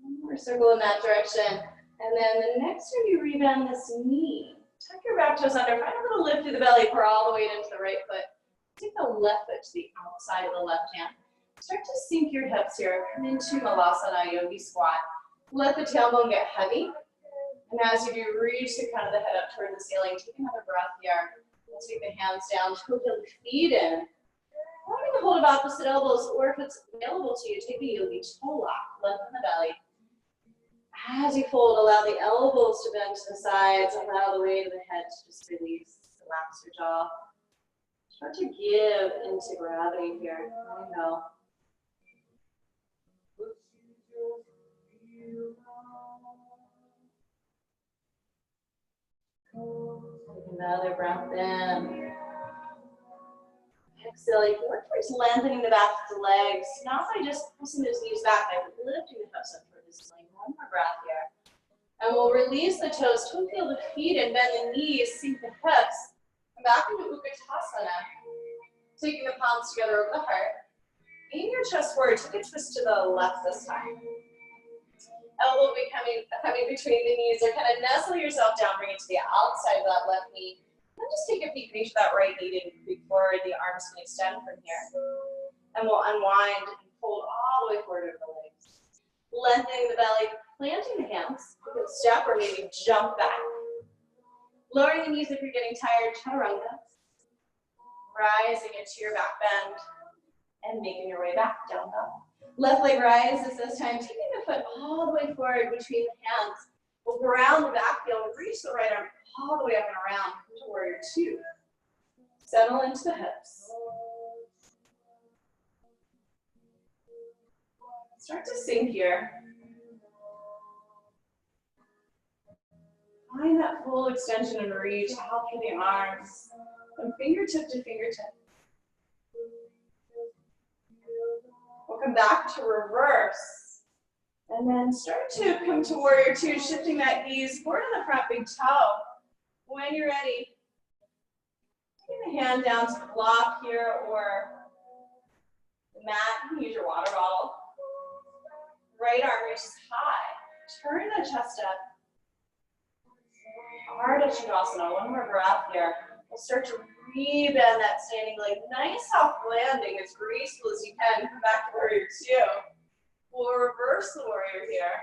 One more circle in that direction. And then the next time you rebound this knee, tuck your back toes under, find a little lift through the belly, pour all the weight into the right foot. Take the left foot to the outside of the left hand. Start to sink your hips here. Come into Malasana Yogi Squat. Let the tailbone get heavy. And as you do, reach the crown of the head up toward the ceiling. Take another breath here. We'll take the hands down, toe the feet in. Grabbing a hold of opposite elbows, or if it's available to you, take a yogi toe lock. Lengthen the belly. As you fold, allow the elbows to bend to the sides. Allow the weight of the head to just release. Relax your jaw. Start to give into gravity here. I know. Take another breath in. Exhale, you can work towards lengthening the back of the legs, not by just pressing those knees back, by lifting the hips up toward the ceiling. One more breath here. And we'll release the toes, toe feel the feet, and bend the knees, sink the hips. Come back into Utkatasana. Taking the palms together over the heart. Aim your chest forward, take a twist to the left this time. Elbow coming between the knees, or kind of nestle yourself down, bring it to the outside of that left knee. Then just take a peek, reach that right knee to creep forward. The arms can extend from here. And we'll unwind and fold all the way forward over the legs. Lengthening the belly, planting the hands. You can step or maybe jump back. Lowering the knees if you're getting tired, chaturanga. Rising into your back bend and making your way back, down dog. Left leg rises this time, taking the foot all the way forward between the hands. We'll ground the back heel, reach the right arm all the way up and around to warrior two. Settle into the hips. Start to sink here. Find that full extension and reach out through the arms, from fingertip to fingertip. We'll come back to reverse. And then start to come to warrior two, shifting that gaze forward on the front big toe. When you're ready, take the hand down to the block here or the mat. You can use your water bottle. Right arm reaches high. Turn the chest up. Ardha Chandrasana. One more breath here. We'll start to rebend that standing leg. Nice soft landing, as graceful as you can. Come back to warrior two. We'll reverse the warrior here.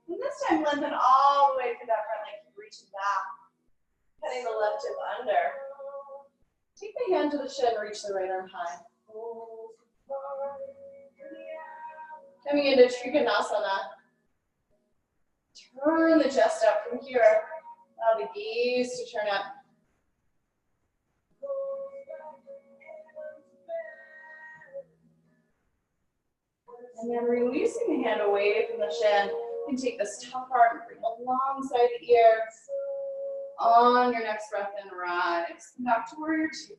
And this time lengthen all the way through that front leg. Keep reaching back. Cutting the left hip under. Take the hand to the shin, reach the right arm high. Coming into Trikonasana. Turn the chest up from here. Allow the gaze to turn up. And then releasing the hand away from the shin. You can take this top arm, bring alongside the ear. On your next breath in, rise. Come back to warrior two.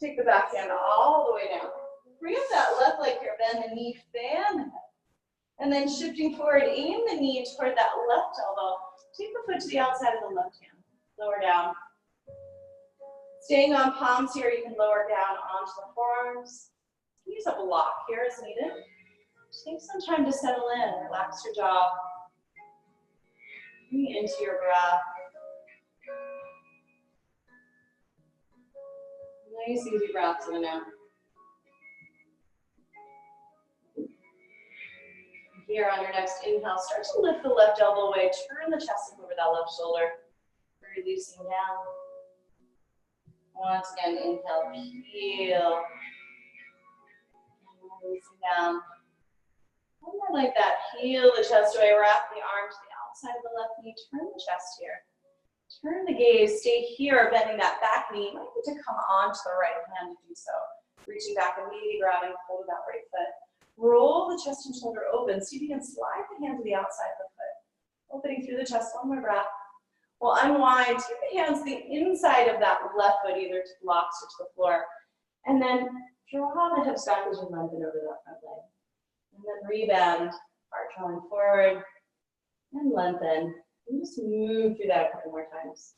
Take the back hand all the way down. Bring up that left leg here, bend the knee, fan the head. And then shifting forward, aim the knee toward that left elbow. Take the foot to the outside of the left hand. Lower down. Staying on palms here, you can lower down onto the forearms. Use a block here as needed. Take some time to settle in. Relax your jaw. Bring into your breath. Nice, easy breaths in and out. Here on your next inhale, start to lift the left elbow away. Turn the chest up over that left shoulder. Releasing down. Once again, inhale, heel. Releasing down. One more like that. Heel the chest away. Wrap the arm to the outside of the left knee. Turn the chest here. Turn the gaze. Stay here, bending that back knee. You might need to come onto the right hand to do so. Reaching back and maybe grabbing hold of that right foot. Roll the chest and shoulder open. See if you can slide the hand to the outside of the foot. Opening through the chest. One more breath. We'll unwind. Take the hands to the inside of that left foot, either to blocks or to the floor. And then draw the hips back as you lengthen over that front leg. And then rebend. Heart drawing forward. And lengthen. And just move through that a couple more times.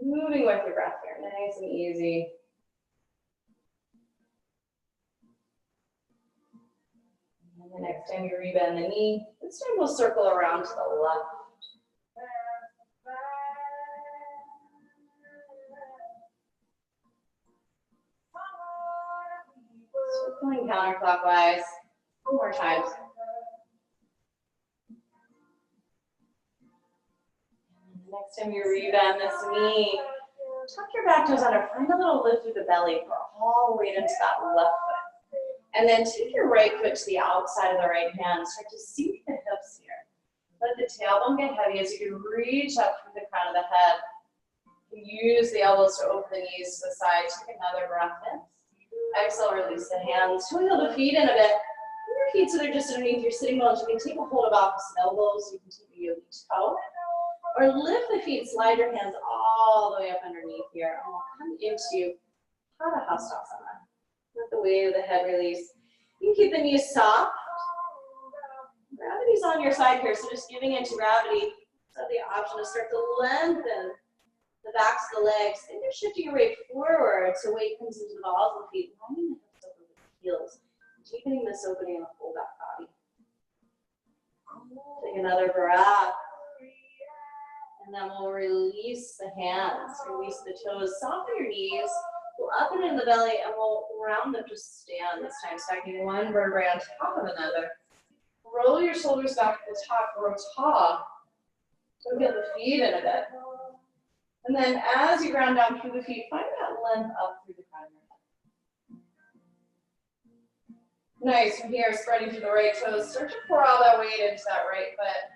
Moving with your breath here. Nice and easy. And the next time you rebend the knee, this time we'll circle around to the left. Circling counterclockwise. One more time. Next time you rebend this knee, tuck your back toes under, find a little lift through the belly for all the way into that left foot. And then take your right foot to the outside of the right hand. Start to sink the hips here. Let the tailbone get heavy as you can reach up through the crown of the head. Use the elbows to open the knees to the side. Take another breath in. Exhale, release the hands. Wiggle the feet in a bit. Bring your feet so they're just underneath your sitting bones. You can take a hold of opposite elbows. You can take a yogi toe. Or lift the feet, slide your hands all the way up underneath here. And we'll come into Pada Hastasana. Let the weight of the head release. You can keep the knees soft. Gravity's on your side here, so just giving into gravity. So the option to start to lengthen the backs of the legs. And you're shifting your weight forward so weight comes into the balls of the feet, lining the hips up over the heels. Deepening this opening in the full back body. Take another breath. And then we'll release the hands, release the toes, soften your knees, we'll up and in the belly, and we'll round them to stand this time, stacking one vertebrae on top of another. Roll your shoulders back to the top, rotah. So get the feet in a bit. And then as you ground down through the feet, find that length up through the crown of your head. Nice, from here, spreading to the right toes, start to pour all that weight into that right foot.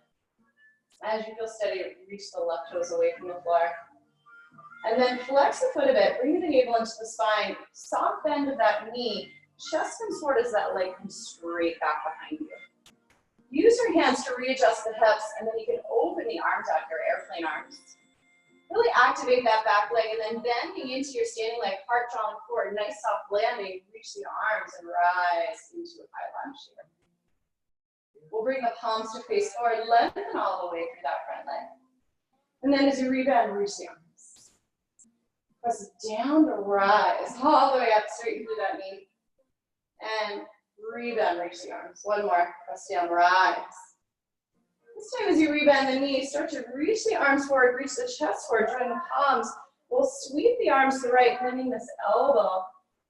As you feel steady, reach the left toes away from the floor. And then flex the foot a bit, bring the navel into the spine, soft bend of that knee, chest comes forward as that leg comes straight back behind you. Use your hands to readjust the hips, and then you can open the arms out, your airplane arms. Really activate that back leg, and then bending into your standing leg, heart drawing forward, nice soft landing, reach the arms and rise into a high lunge here. We'll bring the palms to face forward, lengthen all the way through that front leg. And then as you rebound, reach the arms. Press down to rise, all the way up, straight through that knee. And rebound, reach the arms. One more, press down, rise. This time as you rebound the knees, start to reach the arms forward, reach the chest forward, join the palms. We'll sweep the arms to the right, bending this elbow.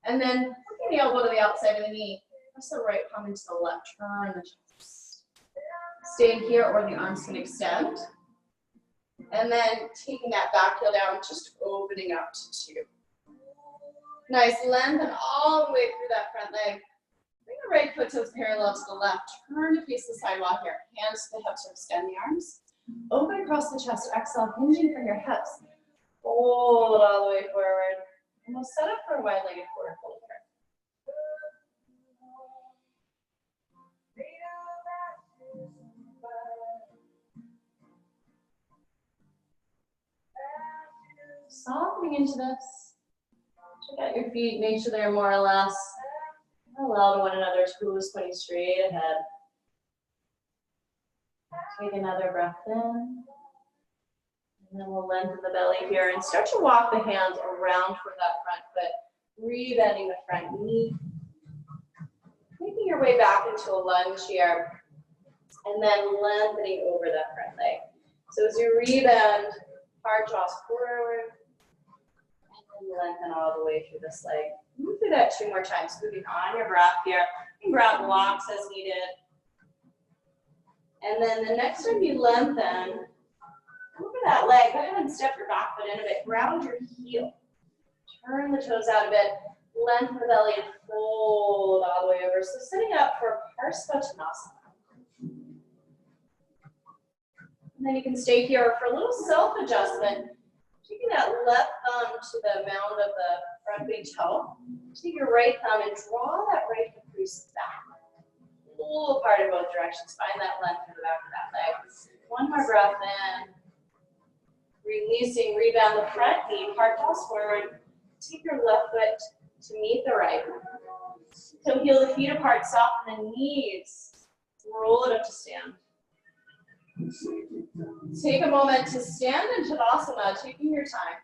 And then hooking the elbow to the outside of the knee. Press the right palm into the left, turn the chest. Stay here or the arms can extend. And then taking that back heel down, just opening up to 2. Nice, lengthen all the way through that front leg. Bring the right foot toes parallel to the left. Turn to face the sidewalk here. Hands to the hips or extend the arms. Open across the chest. Exhale, hinging from your hips. Fold all the way forward. And we'll set up for a wide-legged forward fold here. Softening into this. Check out your feet. Make sure they're more or less parallel to one another. Toes pointing straight ahead. Take another breath in. And then we'll lengthen the belly here and start to walk the hands around for that front foot. Rebending the front knee. Making your way back into a lunge here. And then lengthening over that front leg. So as you rebend, heart draws forward. And then lengthen all the way through this leg. Move through that 2 more times, moving on your breath here. You can grab blocks as needed. And then the next time you lengthen, over that leg, go ahead and step your back foot in a bit. Ground your heel. Turn the toes out a bit. Lengthen the belly and fold all the way over. So sitting up for Parsvottanasana. And then you can stay here for a little self-adjustment. Taking that left thumb to the mound of the front big toe. Take your right thumb and draw that right hip crease back. Pull apart in both directions. Find that length in the back of that leg. One more breath in. Releasing, rebound the front knee, heart draws forward. Take your left foot to meet the right. So heel the feet apart, soften the knees. Roll it up to stand. Take a moment to stand in Tadasana, taking your time.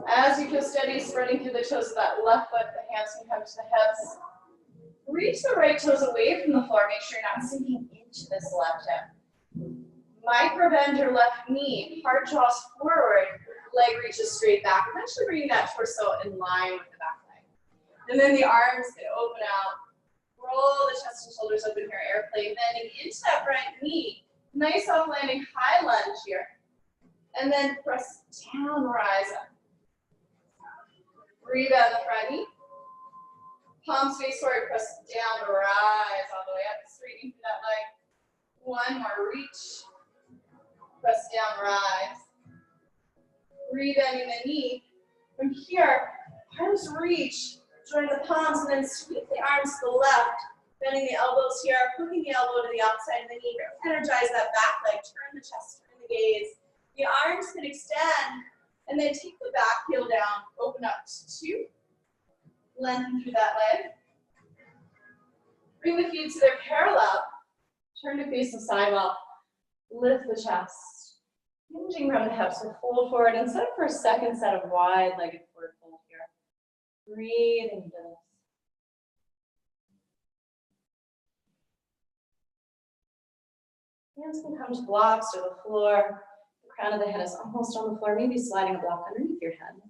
As you feel steady, spreading through the toes of that left foot, the hands can come to the hips. Reach the right toes away from the floor. Make sure you're not sinking into this left hip. Micro bend your left knee. Heart draws forward. Leg reaches straight back. Eventually bringing that torso in line with the back leg. And then the arms can open out. Roll the chest and shoulders open here. Airplane bending into that right knee. Nice soft landing, high lunge here. And then press down, rise up. Rebound the front knee. Palms face forward, press down, rise all the way up. Straightening through that leg. One more, reach. Press down, rise. Rebending the knee. From here, arms reach. Join the palms and then sweep the arms to the left. Bending the elbows here, hooking the elbow to the outside of the knee. Energize that back leg, turn the chest, turn the gaze. The arms can extend. And then take the back heel down, open up to 2. Lengthen through that leg. Bring the feet to their parallel. Turn to face the sidewalk. Lift the chest. Hinging from the hips, we'll fold forward and set up for a second set of wide-legged forward fold here. Breathing into this. Hands can come to blocks or the floor. The crown of the head is almost on the floor, maybe sliding a block underneath your head.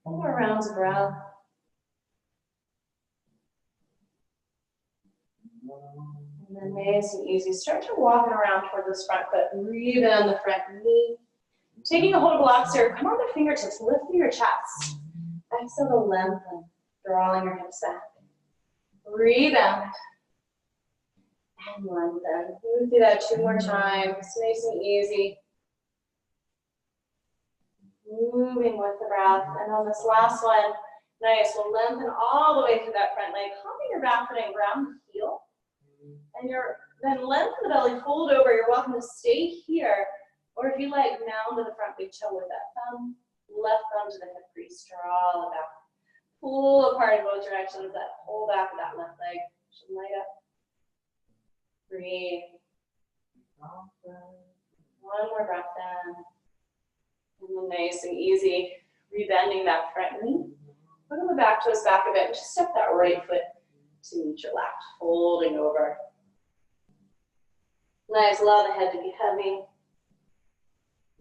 One more rounds of breath. And then nice and easy. Start to walk around toward this front foot. Rebound the front knee. Taking a hold of blocks here. Come on the fingertips. Lifting your chest. Exhale to lengthen. Drawing your hips back. Rebound. And lengthen. Move through that 2 more times. Nice and easy. moving with the breath. And on this last one, nice, we'll lengthen all the way through that front leg, hopping your back foot and ground the heel. And then lengthen the belly, fold over. You're welcome to stay here. Or if you like, mound to the front, big toe with that thumb, left thumb to the hip crease, draw it back. Pull apart in both directions, that whole back of that left leg should light up. Breathe. One more breath in. And then nice and easy, rebending that front knee. Wiggle the back toes back a bit. Just step that right foot to meet your left, folding over. Nice, allow the head to be heavy.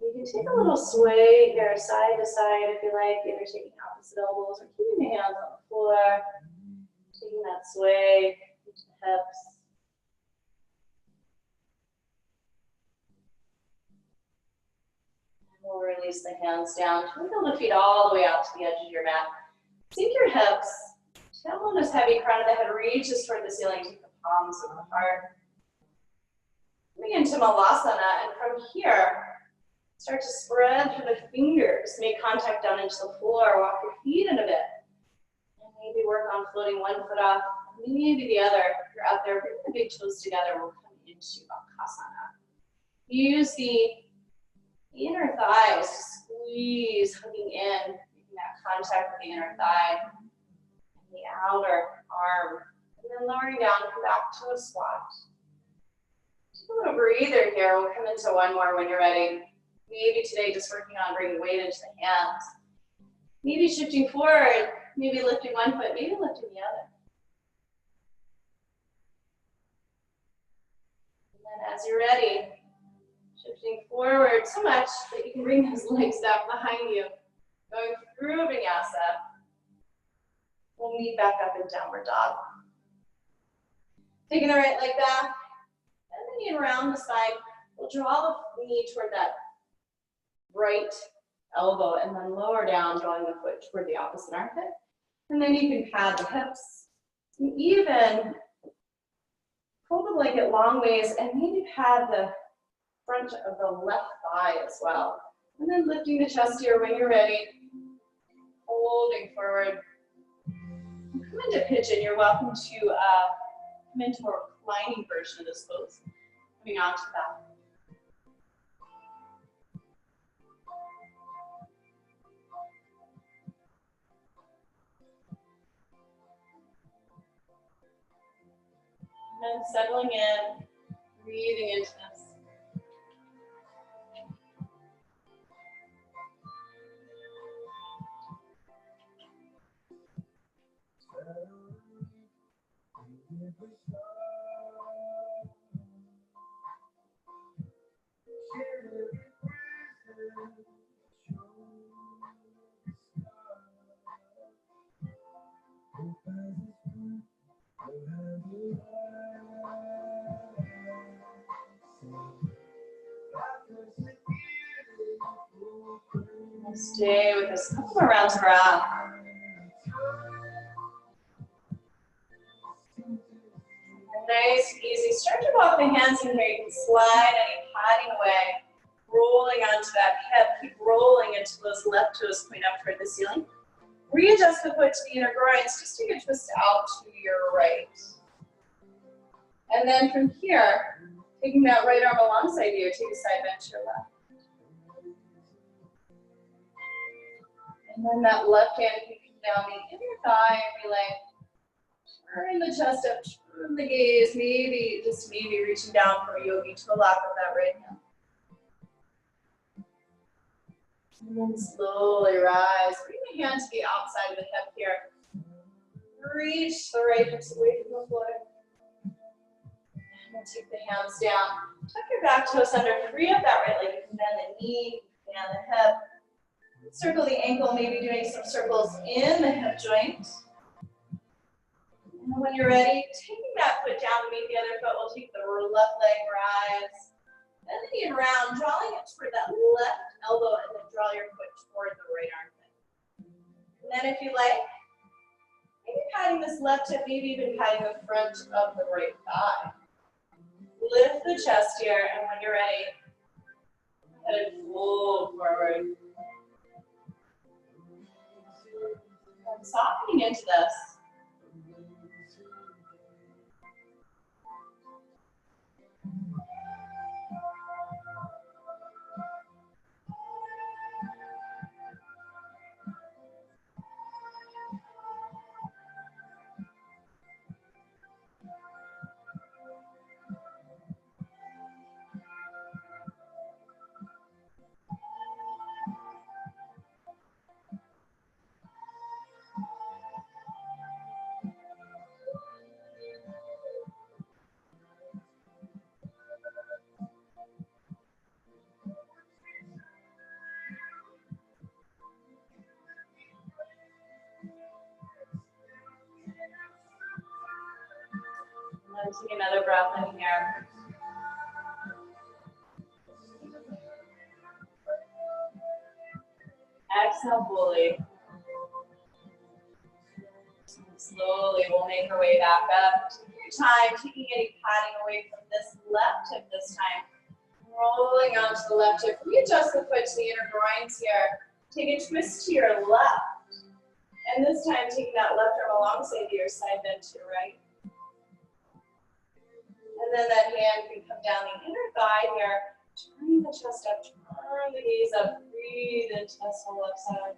You can take a little sway here, side to side if you like, either taking opposite elbows or keeping the hands on the floor. Taking that sway into the hips. And we'll release the hands down. Twinkle the feet all the way out to the edge of your mat. Sink your hips. Tailbone is heavy, crown of the head reaches toward the ceiling. Take the palms of the heart. Moving into Malasana, and from here, start to spread through the fingers. Make contact down into the floor. Walk your feet in a bit. And maybe work on floating one foot off, maybe the other. If you're out there, bring the big toes together. We'll come into Bakasana. Use the inner thighs to squeeze, hugging in, making that contact with the inner thigh. And the outer arm. And then lowering down, come back to a squat. Take a little breather here. We'll come into one more when you're ready. Maybe today just working on bringing weight into the hands. Maybe shifting forward, maybe lifting one foot, maybe lifting the other. And then as you're ready, shifting forward so much that you can bring those legs back behind you. Going through Vinyasa. We'll meet back up in downward dog. Taking the right leg back, and then around the side. We'll draw the knee toward that right elbow and then lower down, drawing the foot toward the opposite armpit. And then you can pad the hips. And even fold the blanket long ways and maybe pad the front of the left thigh as well. And then lifting the chest here when you're ready. Holding forward. Come into pigeon. You're welcome to come into a reclining version of this pose. Coming on to that. And then settling in, breathing into this. Stay with us. Couple more rounds of breath. Nice, easy. Start to walk the hands in here. You can slide any padding away. Rolling onto that hip. Keep rolling into those left toes, point up toward the ceiling. Readjust the foot to the inner groins. Just take a twist out to your right. And then from here, taking that right arm alongside you, take a side bend to your left. And then that left hand can come down the inner thigh and be like, turn the chest up, turn the gaze, maybe, just maybe reaching down for a yogi to a lap of that right hand. And then slowly rise. Bring the hand to the outside of the hip here. Reach the right hips away from the floor. And then take the hands down. Tuck your back toes under. Free up that right leg. You can bend the knee, bend the hip. Circle the ankle, maybe doing some circles in the hip joint. And when you're ready, taking that foot down to meet the other foot, we'll take the left leg rise. And then you round, drawing it toward that left elbow, and then draw your foot toward the right armpit. And then if you like, maybe patting this left hip, maybe even patting the front of the right thigh. Lift the chest here, and when you're ready, head fold forward. And softening into this. And take another breath in here. Exhale fully. Slowly, we'll make our way back up. Take your time, taking any padding away from this left hip this time. Rolling onto the left hip. Readjust the foot to the inner groins here. Take a twist to your left. And this time, taking that left arm alongside your side bend to your right. And then that hand can come down the inner thigh here. Turn the chest up, turn the gaze up. Breathe into this whole left side.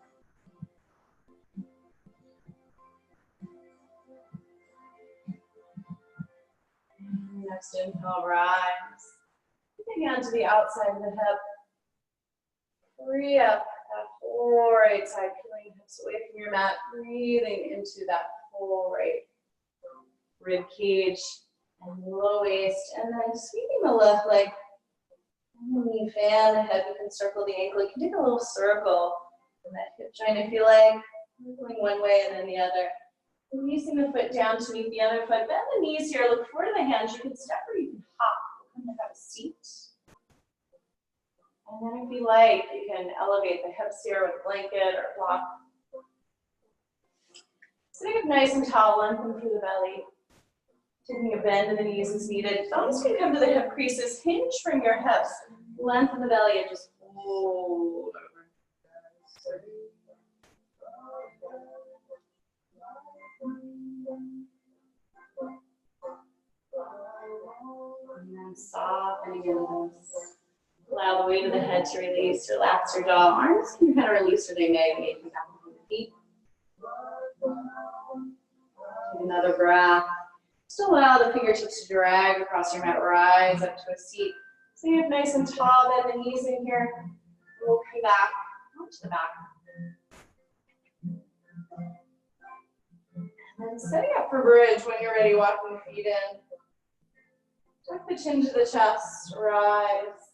Next inhale, rise. Take the hand to the outside of the hip. Free up that whole right side, peeling hips away from your mat. Breathing into that whole right rib cage and low waist. And then sweeping the left leg. And when you fan the head, you can circle the ankle. You can take a little circle in that hip joint if you like. Going one way and then the other. Releasing the foot down to meet the other foot. Bend the knees here. Look forward to the hands. You can step or you can hop. Come to have a seat. And then if you like, you can elevate the hips here with a blanket or block. Sitting up nice and tall, lengthen through the belly. Taking a bend in the knees as needed. Thumbs can come to the hip creases. Hinge from your hips. Lengthen the belly and just fold over. And then softening into this. Allow the weight of the head to release. Relax your jaw. Arms can kind of release where they may. Maybe back to the feet. Take another breath. Just allow the fingertips to drag across your mat. Rise up to a seat. Stay up nice and tall. Bend the knees in here. We'll come back onto the back. And then setting up for bridge when you're ready. Walking the feet in. Tuck the chin to the chest. Rise.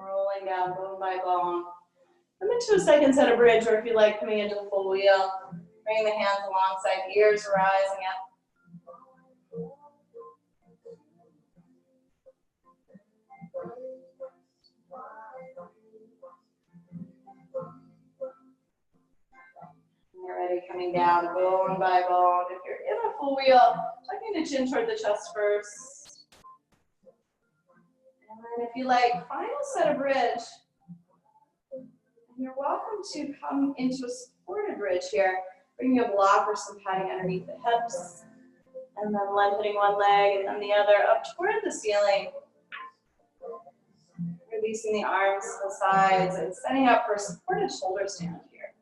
Rolling down bone by bone. Come into a second set of bridge, or if you like, coming into a full wheel. Bring the hands alongside, ears rising up. You're ready, coming down bone by bone. If you're in a full wheel, tucking the chin toward the chest first. And then if you like, final set of bridge. And you're welcome to come into a supported bridge here. Bringing a block or some padding underneath the hips. And then lengthening one leg and then the other up toward the ceiling. Releasing the arms to the sides and setting up for a supported shoulder stand here.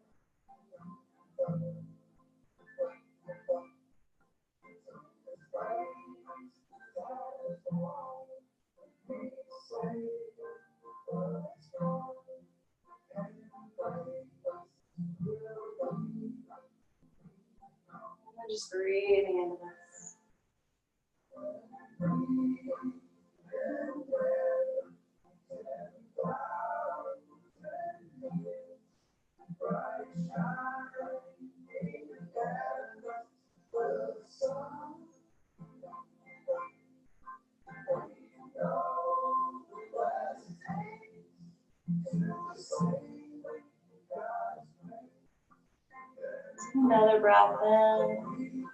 And just breathing into this. Another breath in.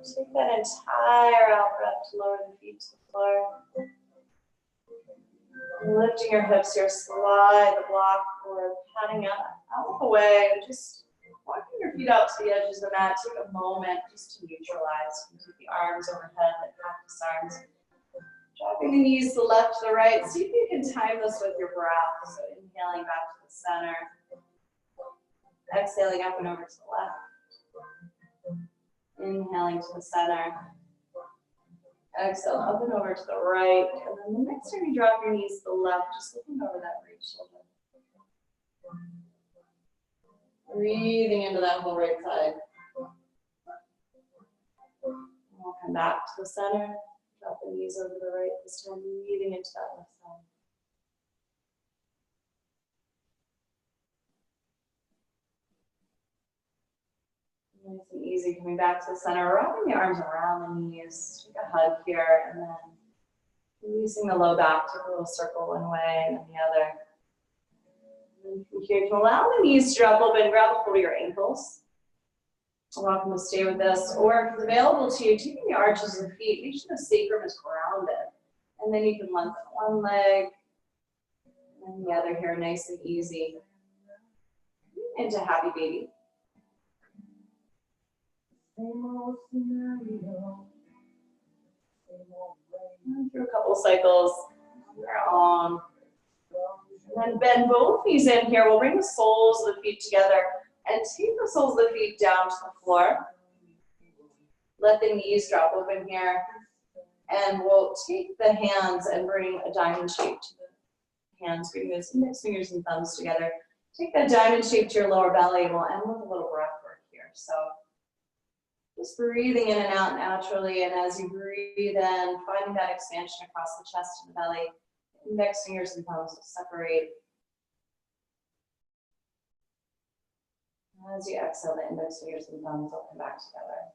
Take that entire out breath to lower the feet to the floor. Lifting your hips here, slide the block forward, patting out of the way, and just walking your feet out to the edges of the mat. Take a moment just to neutralize. You can take the arms overhead, like cactus arms. Dropping the knees to the left to the right. See if you can time this with your breath. So inhaling back to the center. Exhaling up and over to the left. Inhaling to the center. Exhale up and over to the right. And then the next time you drop your knees to the left, just looking over that right shoulder. Breathing into that whole right side. And we'll come back to the center. Drop the knees over the right this time, breathing into that left side. Nice and easy, coming back to the center, wrapping the arms around the knees. Take a hug here, and then releasing the low back. Take a little circle one way and then the other. And then from here, you can allow the knees to drop a little bit and grab a hold of your ankles. You're welcome to stay with this, or if it's available to you, taking the arches of the feet, make sure the sacrum is grounded. And then you can lengthen one leg and the other here, nice and easy. Into happy baby. And through a couple cycles on your own. And then bend both knees in here. We'll bring the soles of the feet together and take the soles of the feet down to the floor. Let the knees drop open here. And we'll take the hands and bring a diamond shape to the hands. Bring those index fingers and thumbs together. Take that diamond shape to your lower belly. We'll end with a little breath work here. So just breathing in and out naturally. And as you breathe in, finding that expansion across the chest and the belly. Index fingers and thumbs will separate. As you exhale, the index fingers and thumbs will come back together.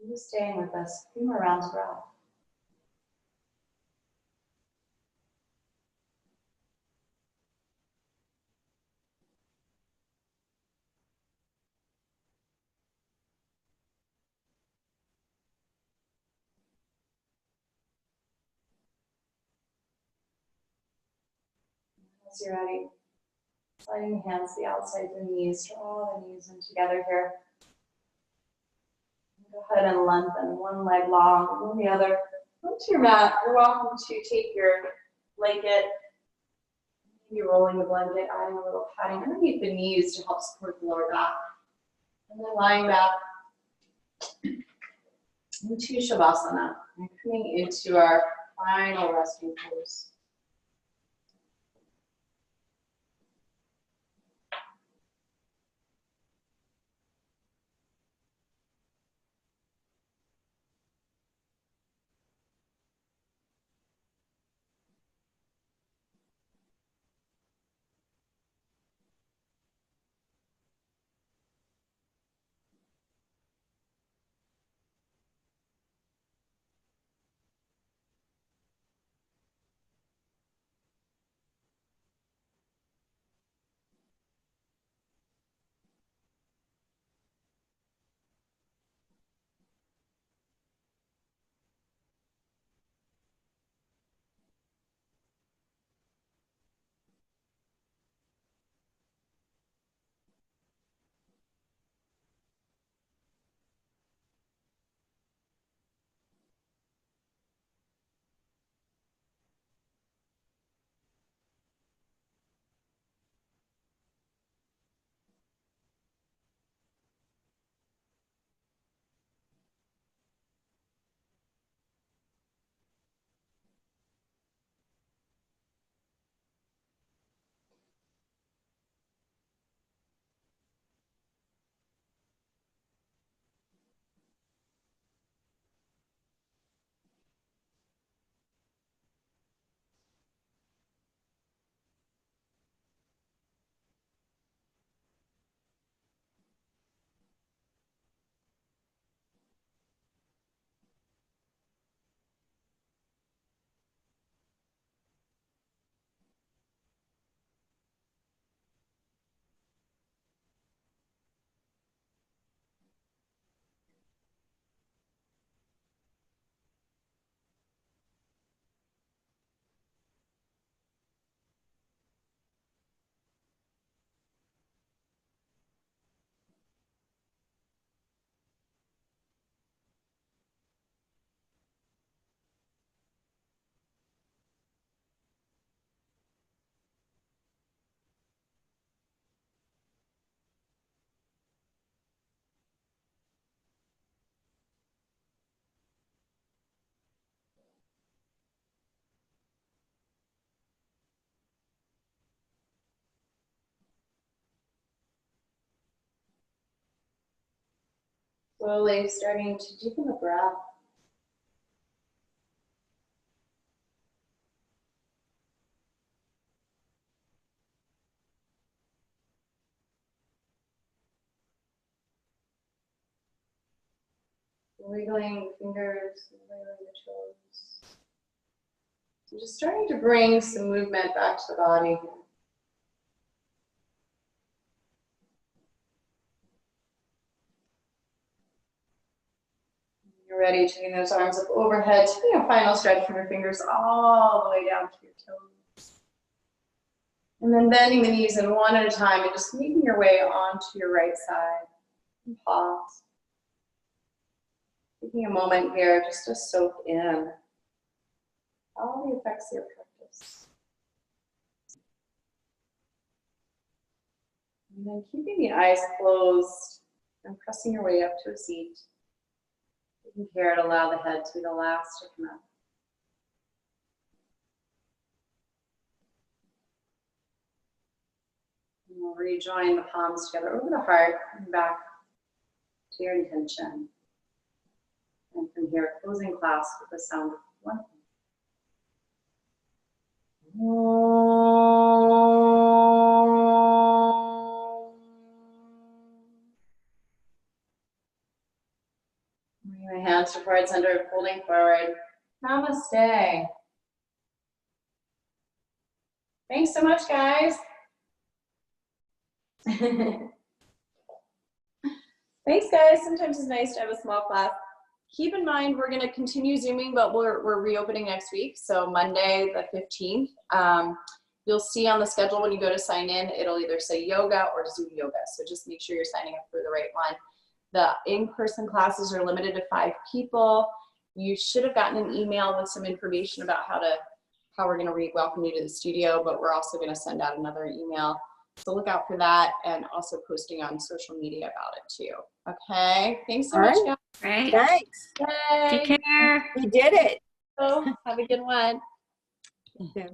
Just staying with us. A few more rounds of breath. As you're ready, sliding the hands to the outside of the knees, draw the knees in together here. Go ahead and lengthen one leg long, and the other. Onto your mat, you're welcome to take your blanket, maybe rolling the blanket, adding a little padding underneath the knees to help support the lower back. And then lying back into Shavasana and coming into our final resting pose. Slowly starting to deepen the breath. Wiggling fingers, wiggling the toes. So just starting to bring some movement back to the body here. You're ready, taking those arms up overhead, taking a final stretch from your fingers all the way down to your toes. And then bending the knees in one at a time and just making your way onto your right side. And pause. Taking a moment here just to soak in all the effects of your practice. And then keeping the eyes closed and pressing your way up to a seat. Taking care to allow the head to be the last to come up. And we'll rejoin the palms together over the heart and back to your intention. And from here, closing class with the sound of one. Bring my hands to forward center, folding forward. Namaste. Thanks so much, guys. Thanks, guys. Sometimes it's nice to have a small class. Keep in mind, we're going to continue Zooming, but we're reopening next week. So Monday, the 15th. You'll see on the schedule when you go to sign in, it'll either say yoga or Zoom yoga. So just make sure you're signing up for the right one. The in-person classes are limited to 5 people. You should have gotten an email with some information about how we're going to welcome you to the studio, but we're also going to send out another email. So look out for that, and also posting on social media about it too. Okay, thanks so much, guys. Great. Thanks. Yay. Take care. We did it. Have a good one. You too.